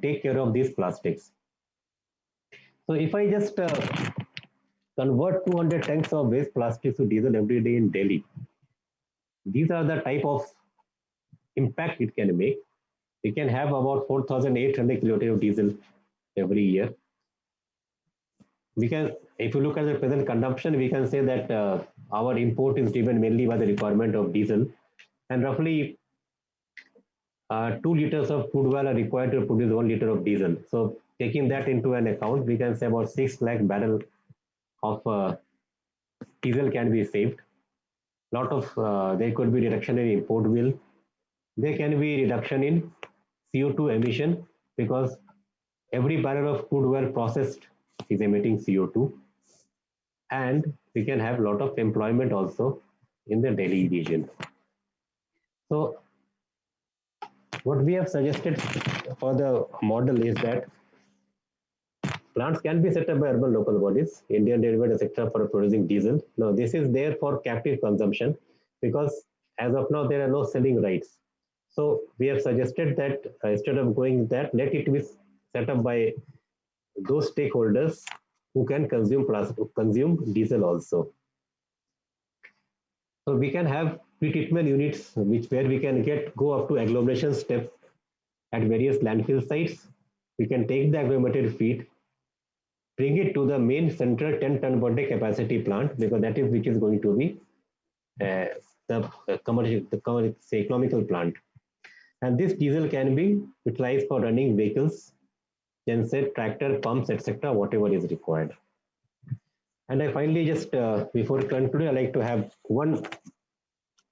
take care of these plastics. So if I just convert 200 tanks of waste plastics to diesel every day in Delhi, these are the type of impact it can make. We can have about 4,800 kiloliters of diesel every year. We can, if you look at the present consumption, we can say that our import is driven mainly by the requirement of diesel, and roughly 2 liters of crude oil are required to produce 1 liter of diesel. So taking that into an account, we can say about 6 lakh barrel of diesel can be saved. Lot of there could be reduction in import bill. There can be reduction in CO2 emission because every barrel of crude oil processed is emitting CO2, and we can have a lot of employment also in the Delhi region. So what we have suggested for the model is that plants can be set up by urban local bodies, Indian Railway, etc., for producing diesel. Now this is there for captive consumption because as of now there are no selling rights. So we have suggested that instead of going that, let it be set up by those stakeholders who can consume diesel also. So we can have pre-treatment units where we can go up to agglomeration steps at various landfill sites. We can take the agglomerated feed, bring it to the main central 10 ton per day capacity plant, because that is which is going to be the economical plant. And this diesel can be utilized for running vehicles, genset, tractor, pumps, etc., whatever is required. And I finally just, before concluding, I like to have one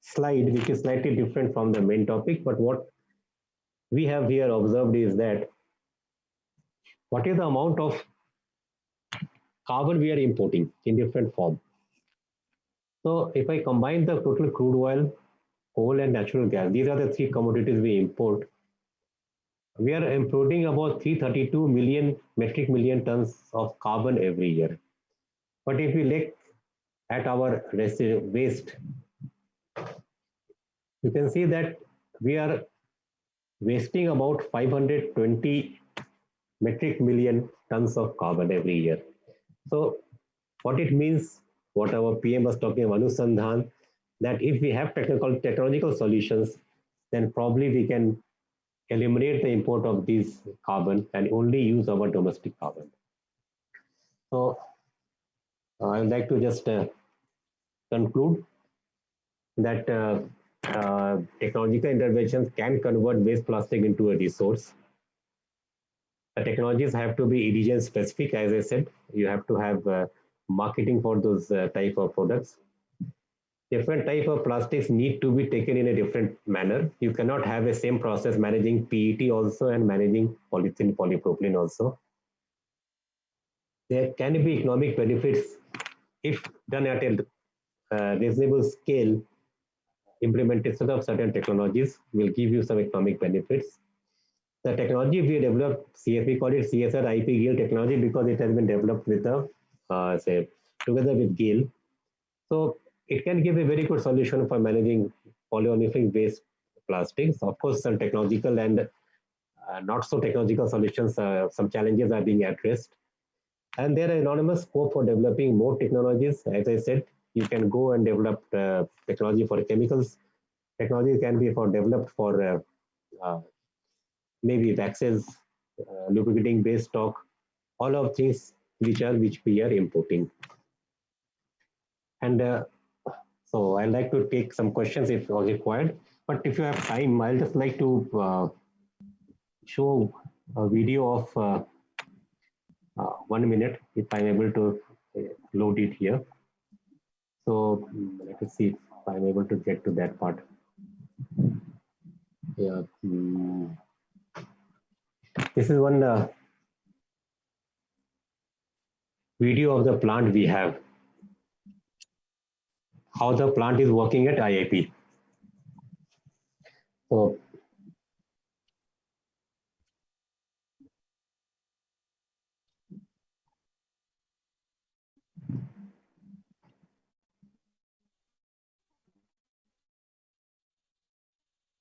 slide which is slightly different from the main topic, but what we have here observed is that what is the amount of carbon we are importing in different form. So if I combine the total crude oil, coal and natural gas, these are the three commodities we import. We are importing about 332 million metric million tons of carbon every year. But if we look at our waste, you can see that we are wasting about 520 metric million tons of carbon every year. So what it means, what our PM was talking about, Anusandhan, that if we have technological solutions, then probably we can eliminate the import of these carbon and only use our domestic carbon. So I would like to just conclude that technological interventions can convert waste plastic into a resource. The technologies have to be region specific, as I said. You have to have marketing for those type of products. Different type of plastics need to be taken in a different manner. You cannot have the same process managing PET also and managing polythene, polypropylene also. There can be economic benefits if done at a reasonable scale. Implementation of certain technologies will give you some economic benefits. The technology we developed, we call it CSIR-IIP GAIL technology because it has been developed with the, together with GAIL. So it can give a very good solution for managing polyolefin based plastics. Of course, some technological and not so technological solutions, some challenges are being addressed. And there are enormous scope for developing more technologies. As I said, you can go and develop technology for chemicals. Technology can be developed for maybe waxes, lubricating based stock, all of things which we are importing. And so I'd like to take some questions if required. But if you have time, I'll just like to show a video of 1 minute if I'm able to load it here. So let us see if I'm able to get to that part. Yeah. This is one video of the plant we have. How the plant is working at IIP. So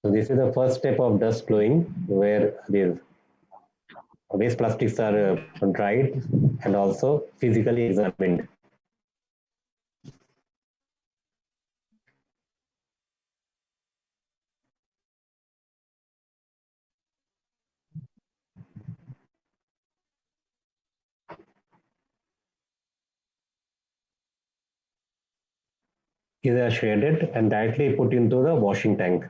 this is the first step of dust blowing, where the waste plastics are dried and also physically examined. These are shredded and directly put into the washing tank.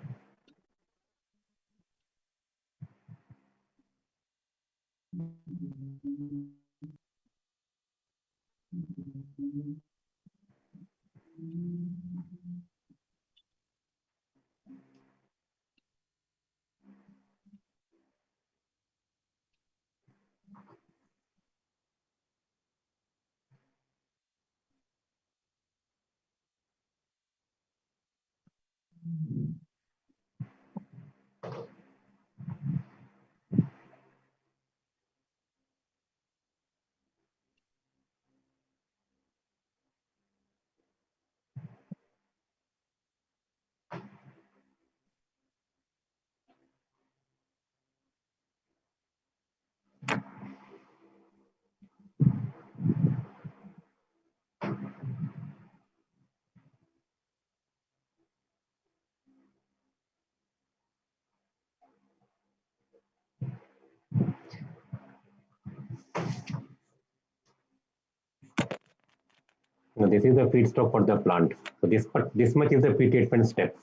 this is the feedstock for the plant. So this much is the pre-treatment step.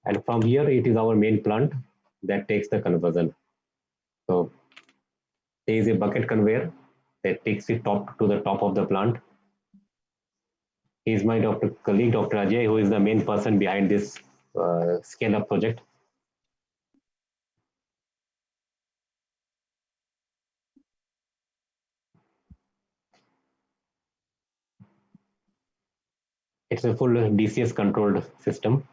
And from here, it is our main plant that takes the conversion. So there is a bucket conveyor that takes it top to the top of the plant. He is my colleague, Dr. Ajay, who is the main person behind this scale-up project. It's a full DCS controlled system.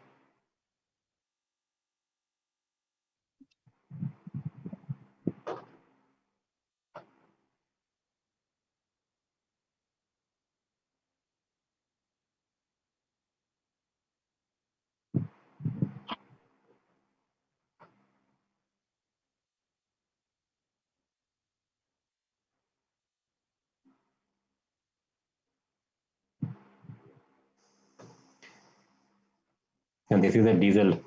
And this is a diesel.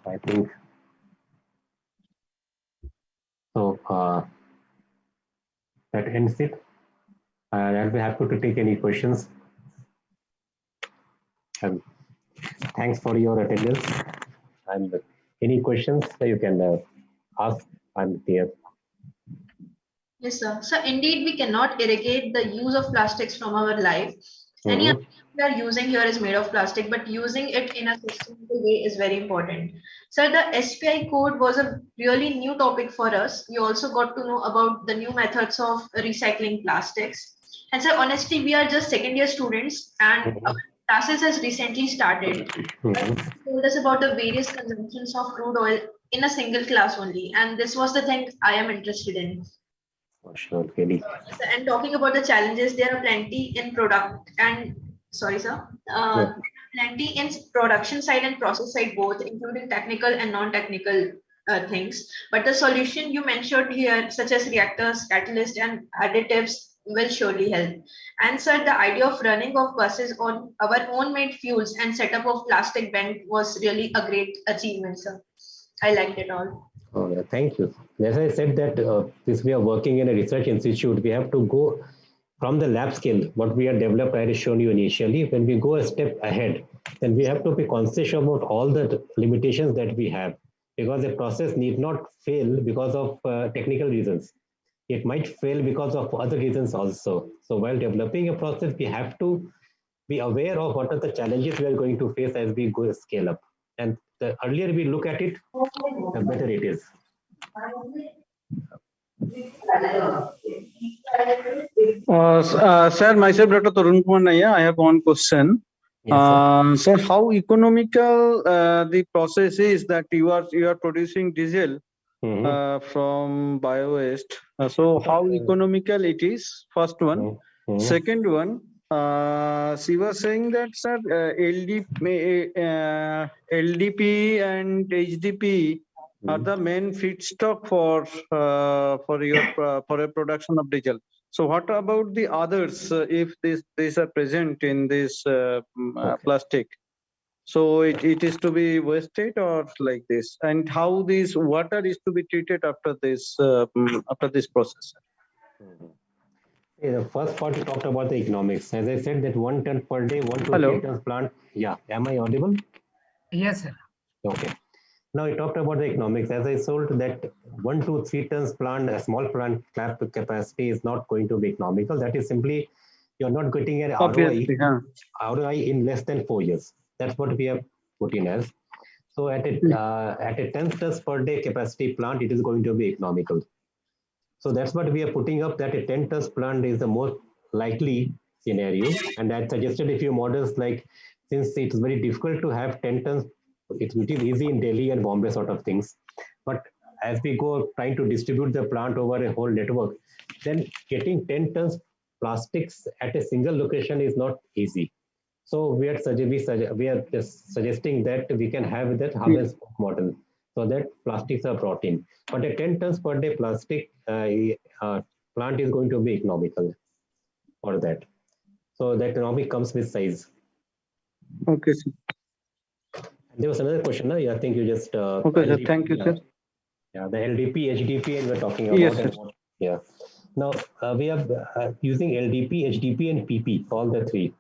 I think so. That ends it. I'll be happy to take any questions. And thanks for your attendance. And any questions that you can ask, I'm here. Yes, sir. So indeed, we cannot irrigate the use of plastics from our life. Any other we are using here is made of plastic, but using it in a sustainable way is very important. Sir, the SPI code was a really new topic for us. We also got to know about the new methods of recycling plastics. And sir, honestly, we are just second year students and our classes has recently started. Told us about the various consumptions of crude oil in a single class only. And this was the thing I am interested in. Sure, Kelly. And talking about the challenges, there are plenty in product and sorry, sir. Plenty in production side and process side both, including technical and non-technical things. But the solution you mentioned here, such as reactors, catalysts, and additives, will surely help. And sir, the idea of running of buses on our own made fuels and setup of plastic bank was really a great achievement, sir. I liked it all. Oh, thank you. As I said that since we are working in a research institute, we have to go from the lab scale, what we have developed, I had shown you initially. When we go a step ahead, then we have to be conscious about all the limitations that we have, because the process need not fail because of technical reasons. It might fail because of other reasons also. So while developing a process, we have to be aware of what are the challenges we are going to face as we go scale up. And the earlier we look at it, the better it is. Sir, myself, Dr. Tarun Kumar Naya, I have one question. Yes, sir, how economical the process is that you are producing diesel from bio-waste? So how economical it is? First one. Second one, she was saying that, sir, LDPE and HDPE are the main feedstock for a production of diesel. So what about the others if these are present in this plastic? So it is to be wasted or like this, and how this water is to be treated after this process? The first part you talked about the economics. As I said that 1 ton per day, 1 to Hello? 3 tons plant. Yeah, am I audible? Yes, sir. Okay. Now you talked about the economics. As I told that 1 to 3 tons plant, a small plant capacity is not going to be economical. That is simply you're not getting an ROI in less than 4 years. That's what we have put in as. So at a 10 tons per day capacity plant, it is going to be economical. So that's what we are putting up, that a 10 tons plant is the most likely scenario. And I suggested a few models, like since it's very difficult to have 10 tons, it is easy in Delhi and Bombay sort of things. But as we go trying to distribute the plant over a whole network, then getting 10 tons plastics at a single location is not easy. So we are just suggesting that we can have that hub and spoke model, so that plastics are brought in. But a 10 tons per day plastic plant is going to be economical for that. So the economic comes with size. Okay, sir. There was another question. I think you just. Okay, sir. Thank you, sir. Yeah, the LDP, HDPE, and we're talking Yes, about. sir. Yeah. Now we are using LDP, HDPE, and PP, all the three: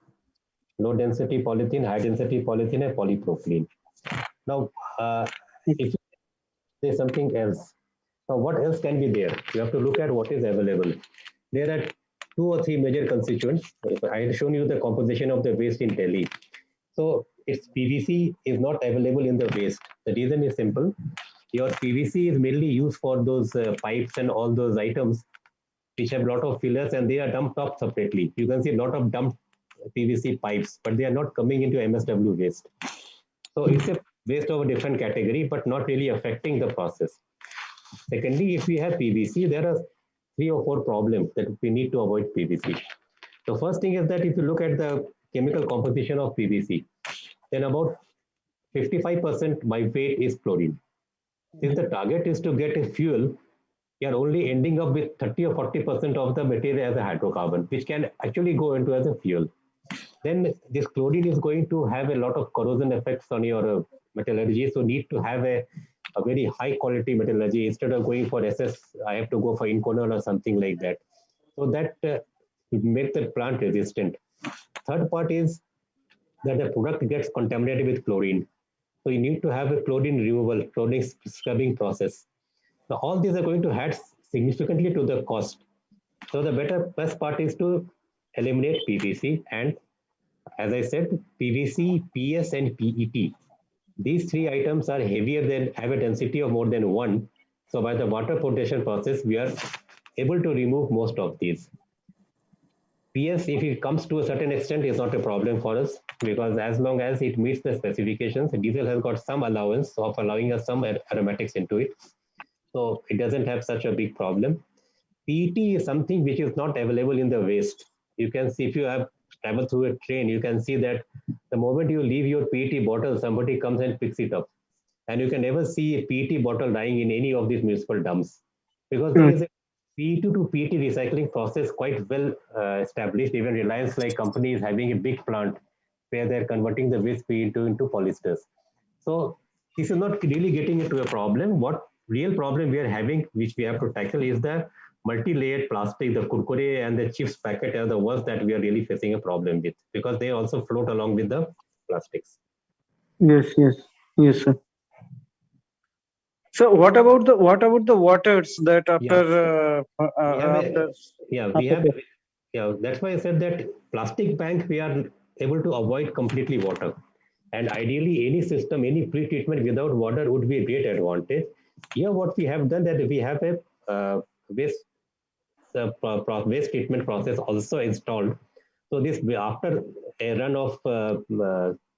low density polythene, high density polythene, and polypropylene. Now, if there's something else, now what else can be there? You have to look at what is available. There are 2 or 3 major constituents. I had shown you the composition of the waste in Delhi. So its PVC is not available in the waste. The reason is simple. Your PVC is mainly used for those pipes and all those items which have a lot of fillers, and they are dumped off separately. You can see a lot of dumped PVC pipes, but they are not coming into MSW waste. So it's a waste of a different category, but not really affecting the process. Secondly, if we have PVC, there are 3 or 4 problems that we need to avoid PVC. The first thing is that if you look at the chemical composition of PVC, then about 55% by weight is chlorine. Since the target is to get a fuel, you are only ending up with 30 or 40% of the material as a hydrocarbon, which can actually go into as a fuel. Then this chlorine is going to have a lot of corrosion effects on your metallurgy. So need to have a very high quality metallurgy. Instead of going for SS, I have to go for Inconel or something like that. So that makes the plant resistant. Third part is that the product gets contaminated with chlorine. So you need to have a chlorine removal, chlorine scrubbing process. Now all these are going to add significantly to the cost. So the best part is to eliminate PVC, and as I said, PVC, PS, and PET. These 3 items are heavier than, have a density of more than 1. So by the water potential process, we are able to remove most of these. PS, if it comes to a certain extent, is not a problem for us, because as long as it meets the specifications, diesel has got some allowance of allowing us some aromatics into it. So it doesn't have such a big problem. PET is something which is not available in the waste. You can see, if you have traveled through a train, you can see that the moment you leave your PET bottle, somebody comes and picks it up. And you can never see a PET bottle lying in any of these municipal dumps, because there is a PET to PET recycling process quite well established. Even Reliance like company is having a big plant where they're converting the waste PET into polyesters. So this is not really getting into a problem. What real problem we are having, which we have to tackle, is the multi-layered plastic. The kurkure and the chips packet are the ones that we are really facing a problem with, because they also float along with the plastics. Yes, yes, yes, sir. So what about the waters that after That's why I said that plastic bank we are able to avoid completely water, and ideally any system, any pre-treatment without water would be a great advantage. Here what we have done, that we have a waste waste treatment process also installed. So this, after a run of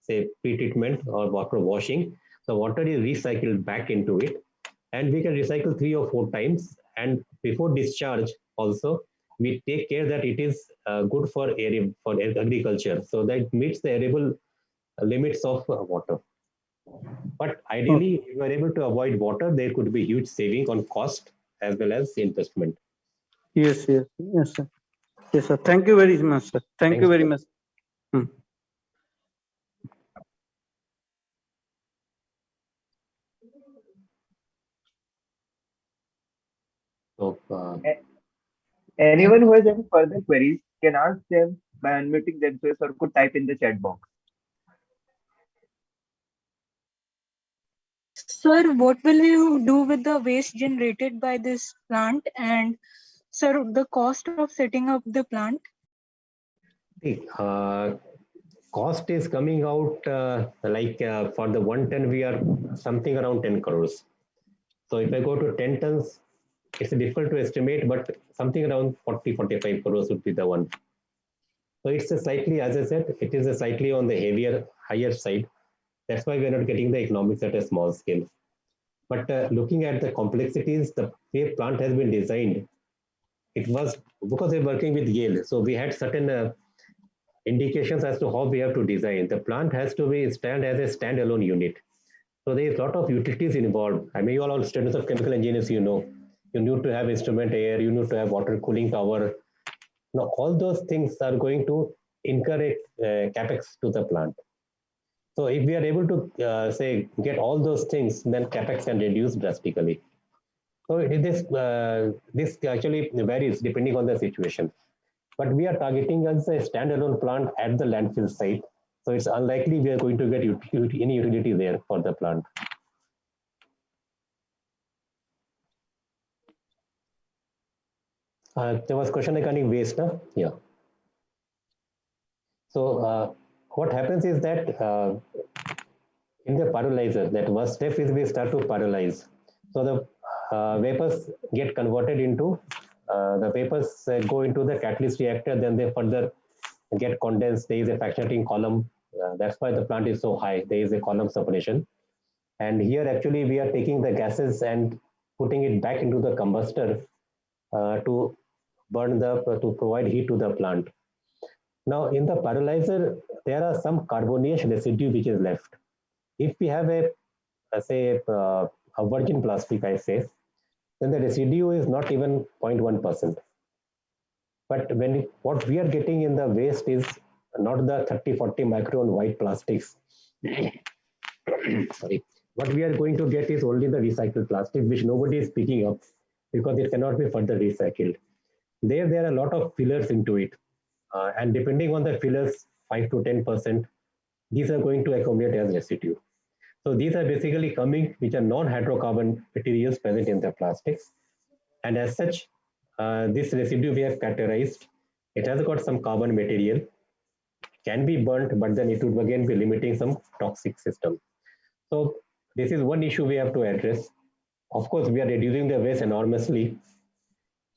say pre-treatment or water washing, the water is recycled back into it, and we can recycle 3 or 4 times. And before discharge also, we take care that it is good for agriculture, so that it meets the arable limits of water. But ideally, if you are able to avoid water, there could be huge saving on cost as well as investment. Yes, yes, yes, sir. Yes, sir. Thank you very much, sir. Thank you very much. So, anyone who has any further queries can ask them by unmuting themselves or could type in the chat box. Sir, what will you do with the waste generated by this plant? And sir, the cost of setting up the plant? Cost is coming out for the 1 ton, we are something around 10 crores. So if I go to 10 tons, it's difficult to estimate, but something around 40-45 crores would be the one. So it's a slightly, as I said, it is a slightly on the higher side. That's why we're not getting the economics at a small scale. But looking at the complexities, the way plant has been designed, it was because we're working with Yale. So we had certain indications as to how we have to design. The plant has to stand as a standalone unit. So there is a lot of utilities involved. I mean, you all students of chemical engineers, you know, you need to have instrument air, you need to have water cooling tower. Now, all those things are going to incur a capex to the plant. So if we are able to say get all those things, then capex can reduce drastically. So this actually varies depending on the situation. But we are targeting as a standalone plant at the landfill site. So it's unlikely we are going to get any utility there for the plant. There was a question regarding waste, no? Yeah. So what happens is that in the pyrolyzer, that first step is we start to pyrolyze. So the vapors get converted into, the vapors go into the catalyst reactor, then they further get condensed. There is a fractionating column. That's why the plant is so high. There is a column separation. And here actually we are taking the gases and putting it back into the combustor to to provide heat to the plant. Now in the pyrolyzer, there are some carbonaceous residue which is left. If we have a virgin plastic, I say, then the residue is not even 0.1%. But what we are getting in the waste is not the 30-40 micron white plastics. Sorry. What we are going to get is only the recycled plastic, which nobody is picking up because it cannot be further recycled. There are a lot of fillers into it. And depending on the fillers, 5 to 10%, these are going to accumulate as residue. So these are basically coming, which are non-hydrocarbon materials present in the plastics. And as such, this residue we have categorized. It has got some carbon material, can be burnt, but then it would again be limiting some toxic system. So this is one issue we have to address. Of course, we are reducing the waste enormously,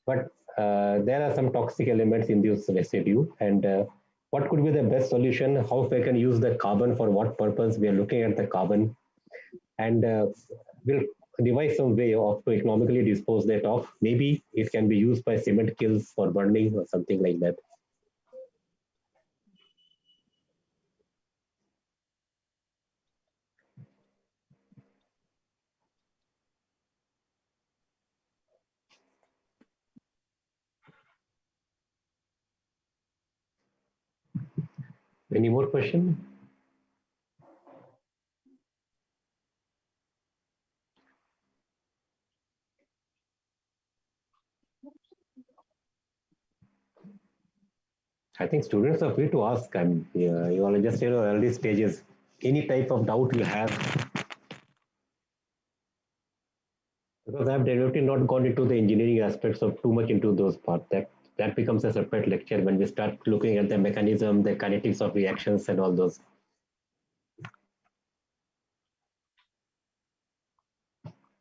but there are some toxic elements in this residue. And what could be the best solution? How we can use the carbon for what purpose? We are looking at the carbon, and we'll devise some way of to economically dispose that off. Maybe it can be used by cement kilns for burning or something like that. Any more question? I think students are free to ask. You all just early stages. Any type of doubt you have, because I've deliberately not gone into the engineering aspects of too much into those parts. That becomes a separate lecture when we start looking at the mechanism, the kinetics of reactions, and all those.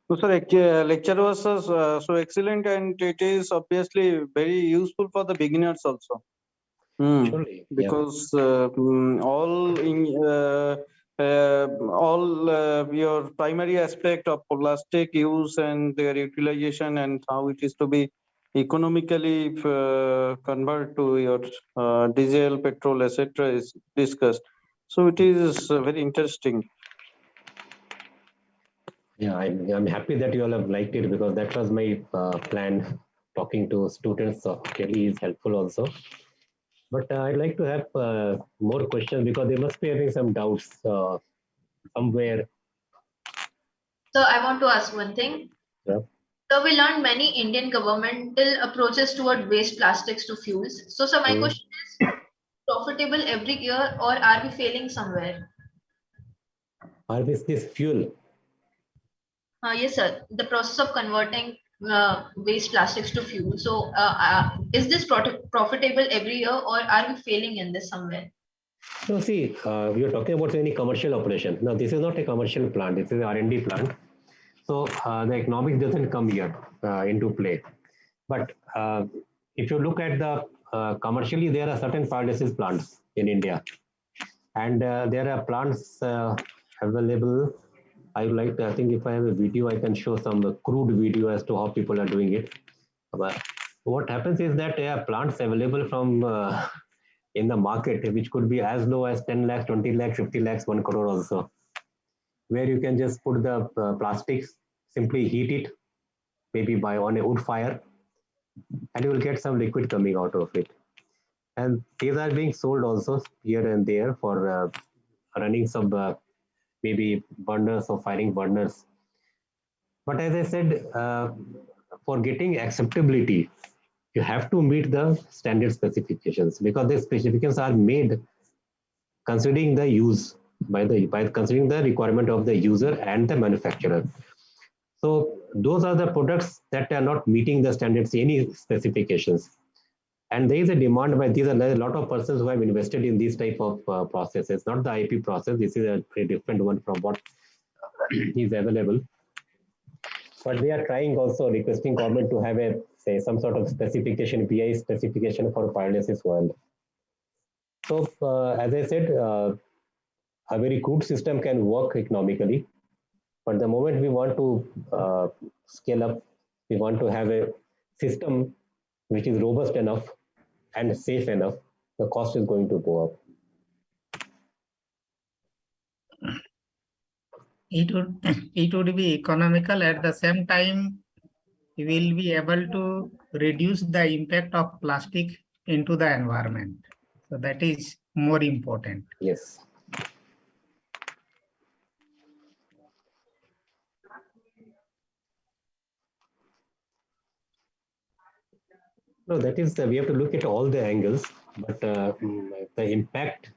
So, sir, lecture was so excellent, and it is obviously very useful for the beginners also. Surely, because your primary aspect of plastic use and their utilization and how it is to be economically convert to your diesel, petrol, etc. is discussed. So it is very interesting. Yeah, I'm happy that you all have liked it, because that was my plan. Talking to students really is helpful also. But I'd like to have more questions, because they must be having some doubts somewhere. So I want to ask one thing. Yeah. So we learned many Indian governmental approaches toward waste plastics to fuels. So my question is, profitable every year, or are we failing somewhere? Are this fuel? Yes, sir. The process of converting waste plastics to fuel. So is this profitable every year, or are we failing in this somewhere? No, see, we are talking about any commercial operation. Now, this is not a commercial plant. This is an R&D plant. So the economics doesn't come here into play. But if you look at the commercially, there are certain pyrolysis plants in India, and there are plants available. I would like to, I think if I have a video, I can show some crude video as to how people are doing it. But what happens is that there are plants available from in the market, which could be as low as 10 lakhs, 20 lakhs, 50 lakhs, 1 crore also, where you can just put the plastics, simply heat it, maybe by on a wood fire, and you will get some liquid coming out of it. And these are being sold also here and there for running some maybe burners or firing burners. But as I said, for getting acceptability, you have to meet the standard specifications, because the specifications are made considering the use by considering the requirement of the user and the manufacturer. So those are the products that are not meeting the standards, any specifications. And there is a demand by these, a lot of persons who have invested in these type of processes, not the IIP process. This is a very different one from what is available. But they are trying also, requesting government to have a, say, some sort of specification, PI specification for pyrolysis world. So as I said, a very crude system can work economically, but the moment we want to scale up, we want to have a system which is robust enough and safe enough, the cost is going to go up. It would be economical. At the same time, we will be able to reduce the impact of plastic into the environment. So that is more important. Yes. No, that is, we have to look at all the angles, but the impact,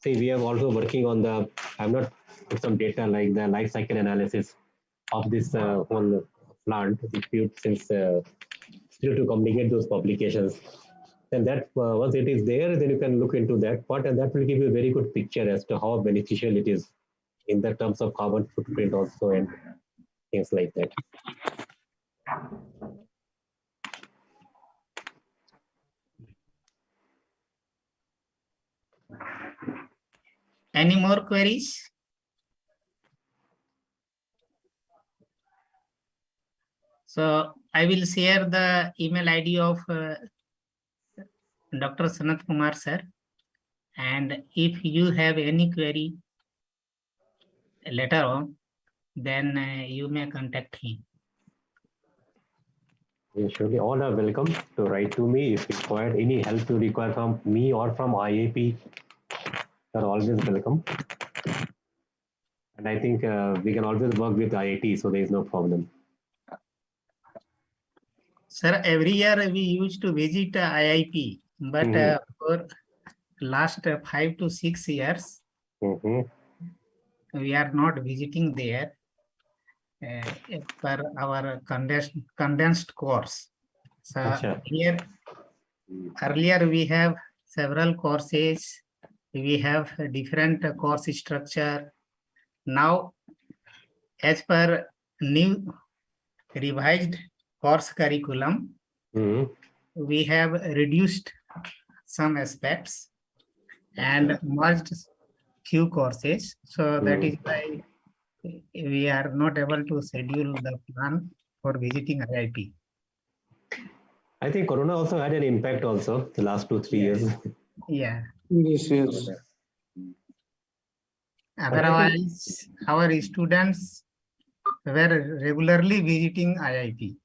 say we are also working on the, I've not put some data like the life cycle analysis of this whole plant, since still to communicate those publications. And that once it is there, then you can look into that part, and that will give you a very good picture as to how beneficial it is in the terms of carbon footprint also and things like that. Any more queries? So I will share the email ID of Dr. Sanat Kumar sir. And if you have any query later on, then you may contact him. Surely all are welcome to write to me if required. Any help you require from me or from IIP, are always welcome. And I think we can always work with IIT, so there is no problem. Sir, every year we used to visit IIP, but for last 5 to 6 years, we are not visiting there for our condensed course. So here, earlier we have several courses, we have a different course structure. Now, as per new revised course curriculum, we have reduced some aspects and merged few courses. So that is why we are not able to schedule the plan for visiting IIP. I think Corona also had an impact also the last 2-3 years. Yeah. Yes. Otherwise, our students were regularly visiting IIP.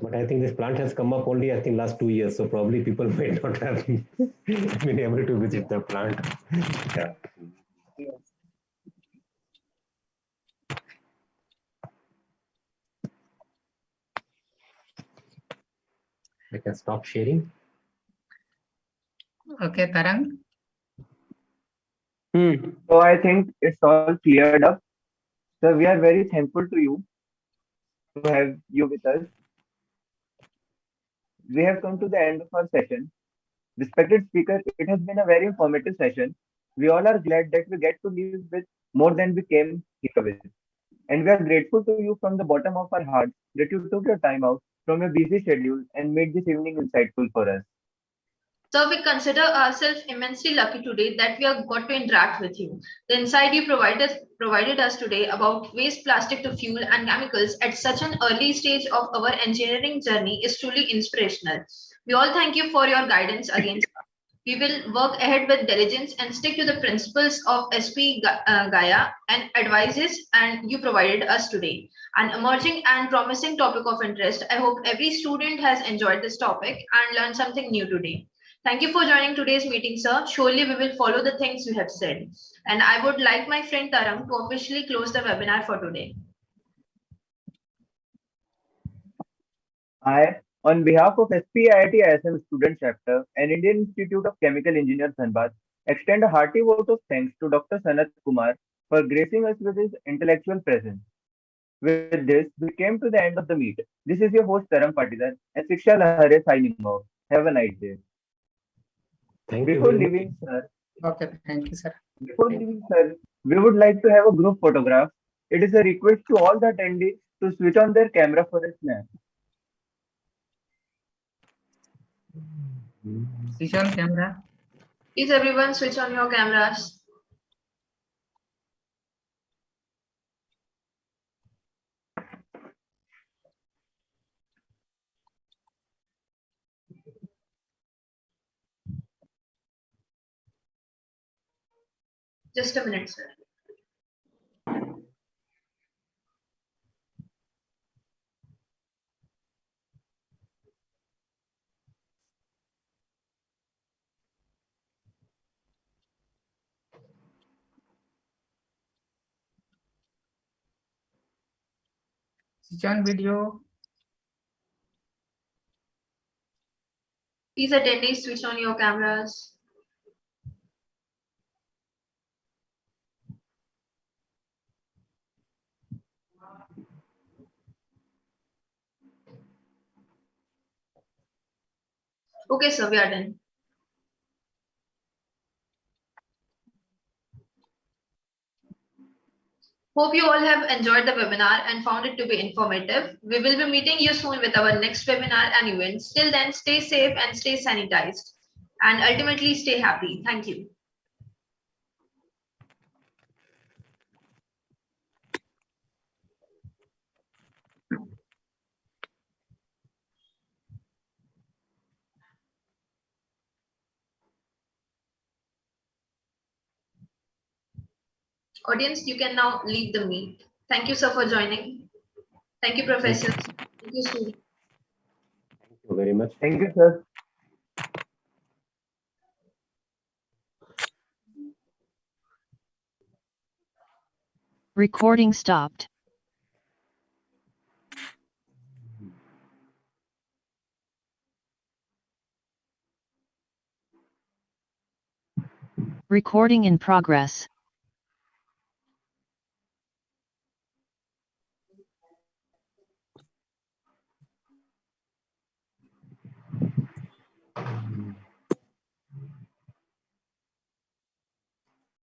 But I think this plant has come up only, I think, last 2 years. So probably people might not have been able to visit the plant. Yeah. I can stop sharing. Okay, Tarang. So I think it's all cleared up. So we are very thankful to you to have you with us. We have come to the end of our session. Respected speaker, it has been a very informative session. We all are glad that we get to leave with more than we came here with. And we are grateful to you from the bottom of our hearts that you took your time out from your busy schedule and made this evening insightful for us. So we consider ourselves immensely lucky today that we have got to interact with you. The insight you provided us today about waste plastic to fuel and chemicals at such an early stage of our engineering journey is truly inspirational. We all thank you for your guidance again. We will work ahead with diligence and stick to the principles of SPE Gaia and advices and you provided us today. An emerging and promising topic of interest. I hope every student has enjoyed this topic and learned something new today. Thank you for joining today's meeting, sir. Surely we will follow the things you have said. And I would like my friend Tarang to officially close the webinar for today. I, on behalf of SPE IIT ISM Student Chapter and Indian Institute of Chemical Engineers Dhanbad, extend a hearty vote of thanks to Dr. Sanat Kumar for gracing us with his intellectual presence. With this, we came to the end of the meet. This is your host Taram Patidar and Siksha Lahare signing off. Have a nice day. Thank you Before very much. leaving, sir, Okay, thank you, sir. we would like to have a group photograph. It is a request to all the attendees to switch on their camera for a snap. Switch on camera. Please everyone switch on your cameras. Just a minute, sir. Switch on video. Please attendees switch on your cameras. Okay, sir, we are done. Hope you all have enjoyed the webinar and found it to be informative. We will be meeting you soon with our next webinar and events. Till then, stay safe and stay sanitized. And ultimately, stay happy. Thank you. Audience, you can now leave the meet. Thank you, sir, for joining. Thank you, professors. Thank you, students. Thank you very much. Thank you, sir. Recording stopped. Recording in progress.